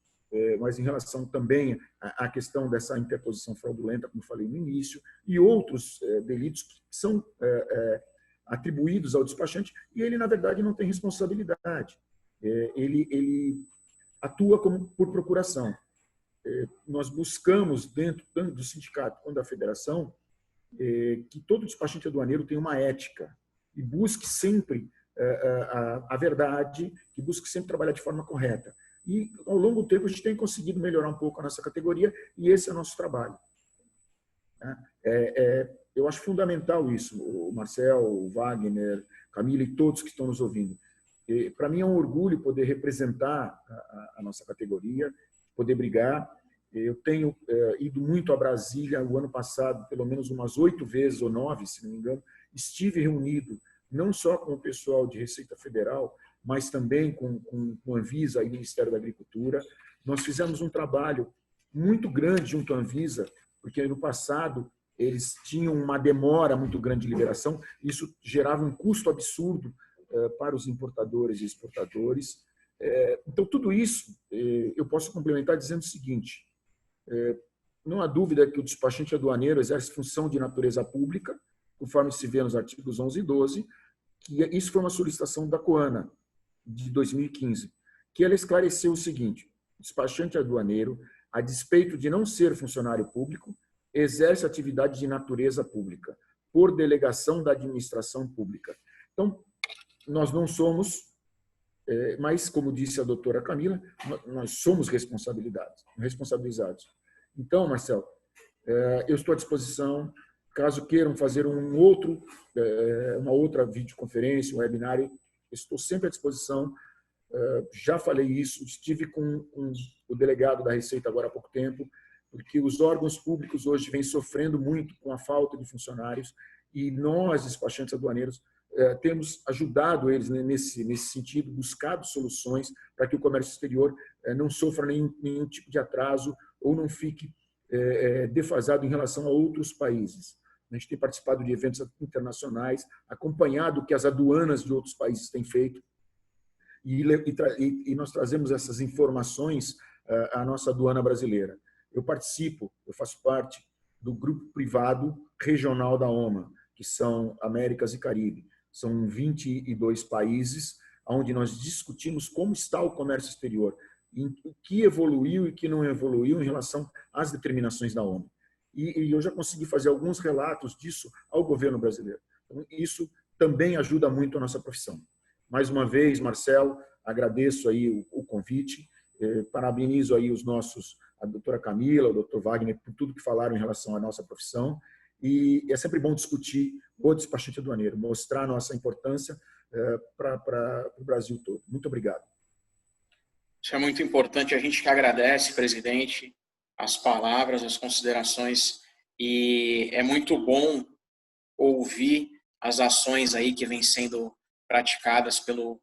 mas em relação também à questão dessa interposição fraudulenta, como falei no início, e outros delitos que são atribuídos ao despachante, e ele, na verdade, não tem responsabilidade. Ele atua por procuração. Nós buscamos, dentro tanto do sindicato quanto da federação, que todo despachante aduaneiro tenha uma ética e busque sempre a verdade, que busque sempre trabalhar de forma correta. E, ao longo do tempo, a gente tem conseguido melhorar um pouco a nossa categoria, e esse é o nosso trabalho. Eu acho fundamental isso, o Marcel, o Wagner, Camila e todos que estão nos ouvindo. Para mim é um orgulho poder representar a nossa categoria, poder brigar. Eu tenho ido muito a Brasília o ano passado, pelo menos umas 8 vezes ou 9, se não me engano. Estive reunido não só com o pessoal de Receita Federal, mas também com a Anvisa e o Ministério da Agricultura. Nós fizemos um trabalho muito grande junto à Anvisa, porque no passado eles tinham uma demora muito grande de liberação, isso gerava um custo absurdo para os importadores e exportadores. Então, tudo isso eu posso complementar dizendo o seguinte: não há dúvida que o despachante aduaneiro exerce função de natureza pública, conforme se vê nos artigos 11 e 12, que isso foi uma solicitação da Coana, de 2015, que ela esclareceu o seguinte: o despachante aduaneiro, a despeito de não ser funcionário público, exerce atividade de natureza pública, por delegação da administração pública. Então, nós não somos, mas, como disse a doutora Camila, nós somos responsabilizados. Então, Marcel, eu estou à disposição, caso queiram fazer uma outra videoconferência, um webinário, estou sempre à disposição. Já falei isso, estive com o delegado da Receita agora há pouco tempo, porque os órgãos públicos hoje vêm sofrendo muito com a falta de funcionários, e nós, despachantes aduaneiros, temos ajudado eles nesse sentido, buscado soluções para que o comércio exterior não sofra nenhum tipo de atraso ou não fique defasado em relação a outros países. A gente tem participado de eventos internacionais, acompanhado o que as aduanas de outros países têm feito, e nós trazemos essas informações à nossa aduana brasileira. Eu faço parte do grupo privado regional da OMA, que são Américas e Caribe. São 22 países, onde nós discutimos como está o comércio exterior, o que evoluiu e o que não evoluiu em relação às determinações da ONU. E eu já consegui fazer alguns relatos disso ao governo brasileiro. Então, isso também ajuda muito a nossa profissão. Mais uma vez, Marcelo, agradeço aí o convite, parabenizo aí a doutora Camila, o doutor Wagner, por tudo que falaram em relação à nossa profissão, e é sempre bom discutir o despachante aduaneiro, mostrar a nossa importância para o Brasil todo. Muito obrigado. Isso é muito importante, a gente que agradece, presidente, as palavras, as considerações, e é muito bom ouvir as ações aí que vêm sendo praticadas pelo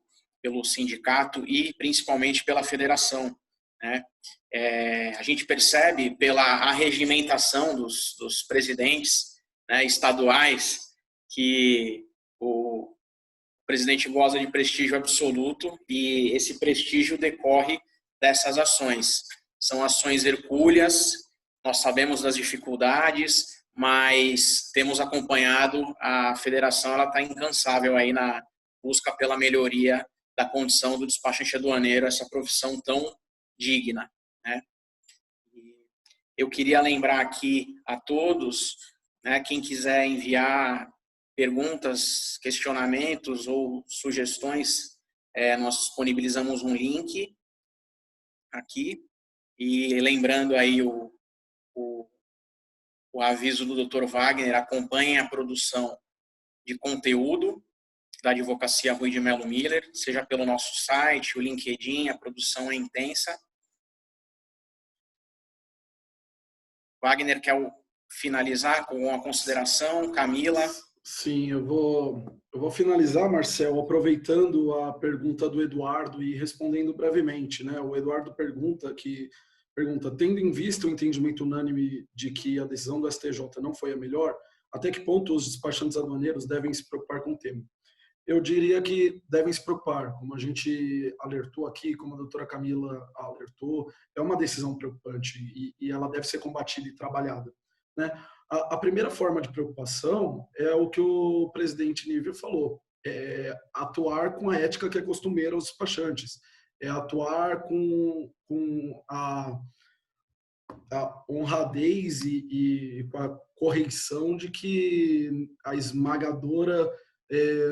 sindicato e principalmente pela federação, né? A gente percebe pela arregimentação dos presidentes, né, estaduais, que o presidente goza de prestígio absoluto, e esse prestígio decorre dessas ações. São ações hercúleas, nós sabemos das dificuldades, mas temos acompanhado, a federação está incansável aí na busca pela melhoria da condição do despachante aduaneiro, essa profissão tão digna, né? Eu queria lembrar aqui a todos, né, quem quiser enviar perguntas, questionamentos ou sugestões, nós disponibilizamos um link aqui, e lembrando aí o aviso do Dr. Wagner: acompanhem a produção de conteúdo da Advocacia Rui de Melo Miller, seja pelo nosso site, o LinkedIn, a produção é intensa. Wagner, quer finalizar com uma consideração? Camila? Sim, eu vou finalizar, Marcel, aproveitando a pergunta do Eduardo e respondendo brevemente, né? O Eduardo pergunta, tendo em vista o entendimento unânime de que a decisão do STJ não foi a melhor, até que ponto os despachantes aduaneiros devem se preocupar com o tema? eu diria que devem se preocupar. Como a gente alertou aqui, como a doutora Camila alertou, é uma decisão preocupante e ela deve ser combatida e trabalhada, né? A primeira forma de preocupação é o que o presidente Nívio falou, é atuar com a ética que é costumeira aos despachantes, é atuar com a honradez e com a correção de que a esmagadora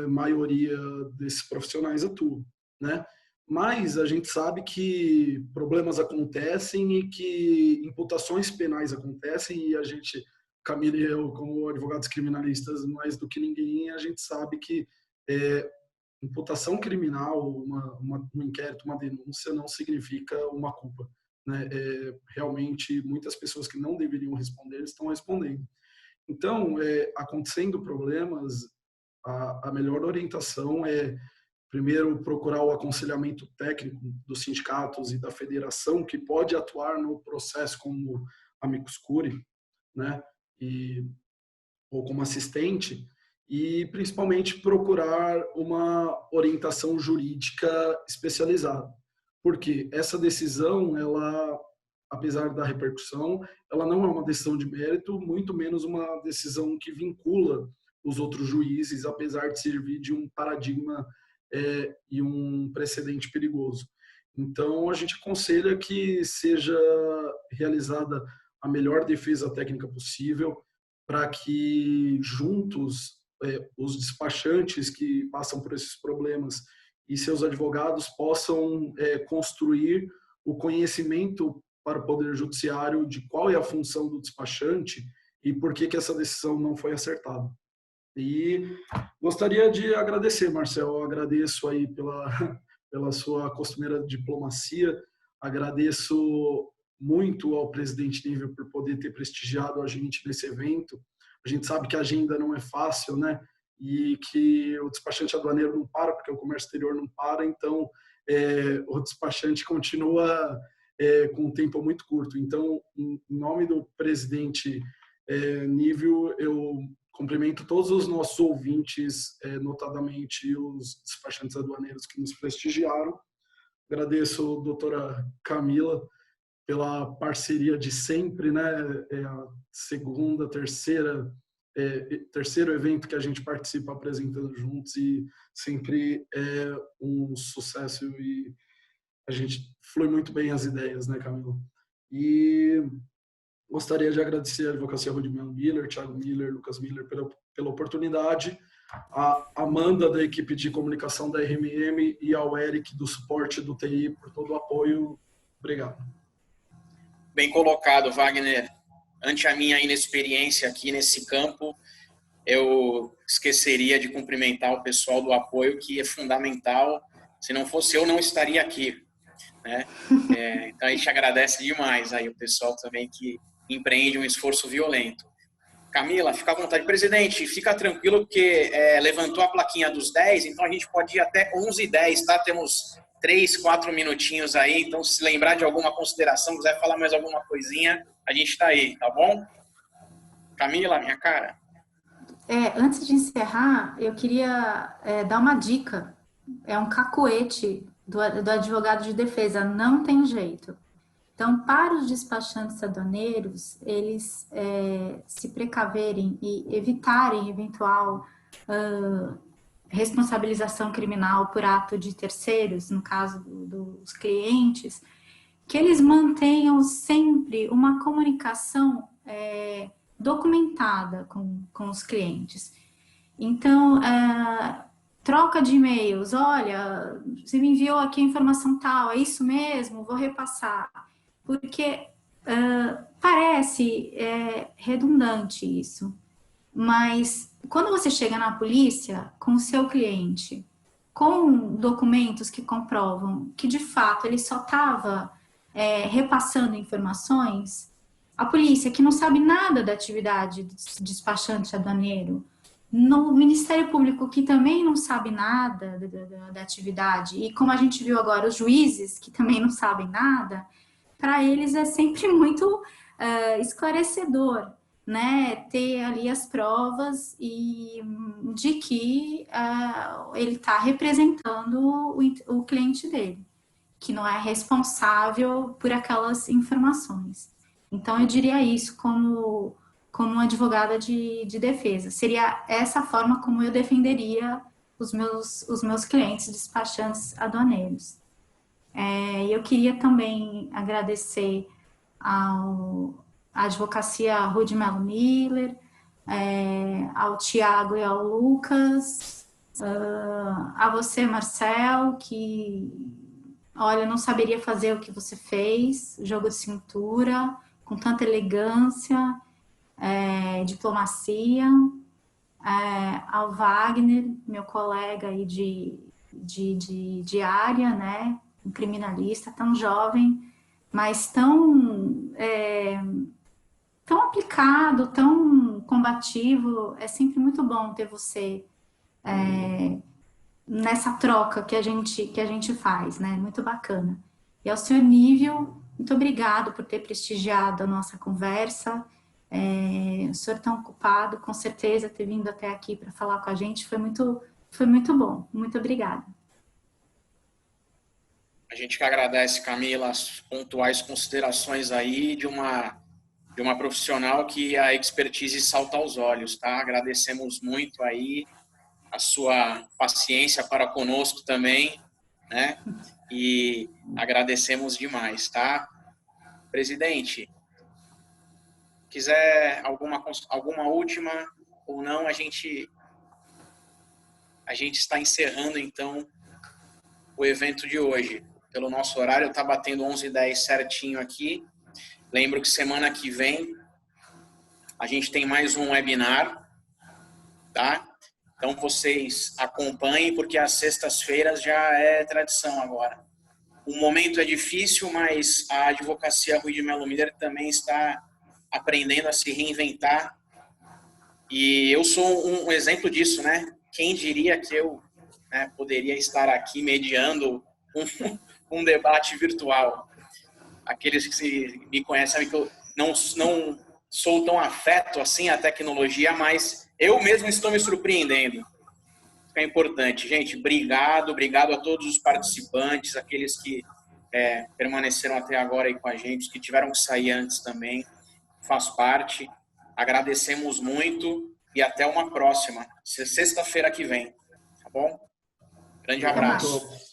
maioria desses profissionais atuam, né? Mas a gente sabe que problemas acontecem e que imputações penais acontecem e a gente, Camila e eu, como advogados criminalistas, mais do que ninguém, a gente sabe que imputação criminal, um inquérito, uma denúncia não significa uma culpa, né? Realmente, muitas pessoas que não deveriam responder estão respondendo. Então, acontecendo problemas, a melhor orientação é, primeiro, procurar o aconselhamento técnico dos sindicatos e da federação, que pode atuar no processo como amicus curiae, né? Ou como assistente, e principalmente procurar uma orientação jurídica especializada. Porque essa decisão, ela, apesar da repercussão, ela não é uma decisão de mérito, muito menos uma decisão que vincula os outros juízes, apesar de servir de um paradigma e um precedente perigoso. Então, a gente aconselha que seja realizada a melhor defesa técnica possível, para que juntos os despachantes que passam por esses problemas e seus advogados possam construir o conhecimento para o Poder Judiciário de qual é a função do despachante e por que essa decisão não foi acertada. E gostaria de agradecer, Marcel, eu agradeço aí pela sua costumeira diplomacia, agradeço muito ao presidente Nívio por poder ter prestigiado a gente nesse evento. A gente sabe que a agenda não é fácil, né? E que o despachante aduaneiro não para, porque o comércio exterior não para, então o despachante continua com um tempo muito curto. Então, em nome do presidente Nívio, eu cumprimento todos os nossos ouvintes, notadamente os despachantes aduaneiros que nos prestigiaram. Agradeço a doutora Camila pela parceria de sempre, né? A segunda, terceiro evento que a gente participa apresentando juntos e sempre é um sucesso e a gente flui muito bem as ideias, né, Camila? E gostaria de agradecer a Advocacia Rudimelo Miller, Thiago Miller, Lucas Miller pela oportunidade, a Amanda da equipe de comunicação da RMM e ao Eric do suporte do TI por todo o apoio. Obrigado. Bem colocado, Wagner. Ante a minha inexperiência aqui nesse campo, eu esqueceria de cumprimentar o pessoal do apoio, que é fundamental. Se não fosse eu, não estaria aqui, né? Então a gente agradece demais aí o pessoal também que empreende um esforço violento. Camila, fica à vontade. Presidente, fica tranquilo porque levantou a plaquinha dos 10, então a gente pode ir até 11h10, tá? Temos 3, 4 minutinhos aí, então se lembrar de alguma consideração, quiser falar mais alguma coisinha, a gente está aí, tá bom? Camila, minha cara. Antes de encerrar, eu queria dar uma dica. É um cacoete do advogado de defesa, não tem jeito. Então, para os despachantes aduaneiros, eles se precaverem e evitarem eventual responsabilização criminal por ato de terceiros, no caso dos clientes, que eles mantenham sempre uma comunicação documentada com os clientes. Então, troca de e-mails, olha, você me enviou aqui a informação tal, é isso mesmo, vou repassar. Porque parece redundante isso, mas quando você chega na polícia com o seu cliente, com documentos que comprovam que de fato ele só estava repassando informações, a polícia que não sabe nada da atividade do despachante aduaneiro, no Ministério Público que também não sabe nada da atividade, e como a gente viu agora, os juízes que também não sabem nada, para eles é sempre muito esclarecedor, né, ter ali as provas e de que ele está representando o cliente dele, que não é responsável por aquelas informações. Então, eu diria isso como uma advogada de defesa. Seria essa forma como eu defenderia os meus clientes despachantes aduaneiros. Eu queria também agradecer à advocacia Rui de Mello Miller, ao Tiago e ao Lucas, a você, Marcel, que, olha, não saberia fazer o que você fez, jogo de cintura, com tanta elegância, diplomacia, ao Wagner, meu colega aí de área, né, um criminalista tão jovem, mas tão aplicado, tão combativo. É sempre muito bom ter você nessa troca que a gente faz, né? Muito bacana. E ao senhor Nívio, muito obrigado por ter prestigiado a nossa conversa. O senhor tão ocupado, com certeza ter vindo até aqui para falar com a gente foi muito bom. Muito obrigada. A gente que agradece, Camila, as pontuais considerações aí de uma profissional que a expertise salta aos olhos, tá? Agradecemos muito aí a sua paciência para conosco também, né? E agradecemos demais, tá? Presidente, quiser alguma última ou não, a gente está encerrando, então, o evento de hoje. Pelo nosso horário, está batendo 11h10 certinho aqui. Lembro que semana que vem a gente tem mais um webinar, tá? Então, vocês acompanhem, porque às sextas-feiras já é tradição agora. O momento é difícil, mas a advocacia Rui de Mello Miller também está aprendendo a se reinventar. E eu sou um exemplo disso, né? Quem diria que eu poderia estar aqui mediando um debate virtual? Aqueles que me conhecem sabem que eu não sou tão afeto assim à tecnologia, mas eu mesmo estou me surpreendendo. É importante. Gente, obrigado a todos os participantes, aqueles que permaneceram até agora aí com a gente, que tiveram que sair antes também, faz parte. Agradecemos muito e até uma próxima, sexta-feira que vem, tá bom? Grande abraço.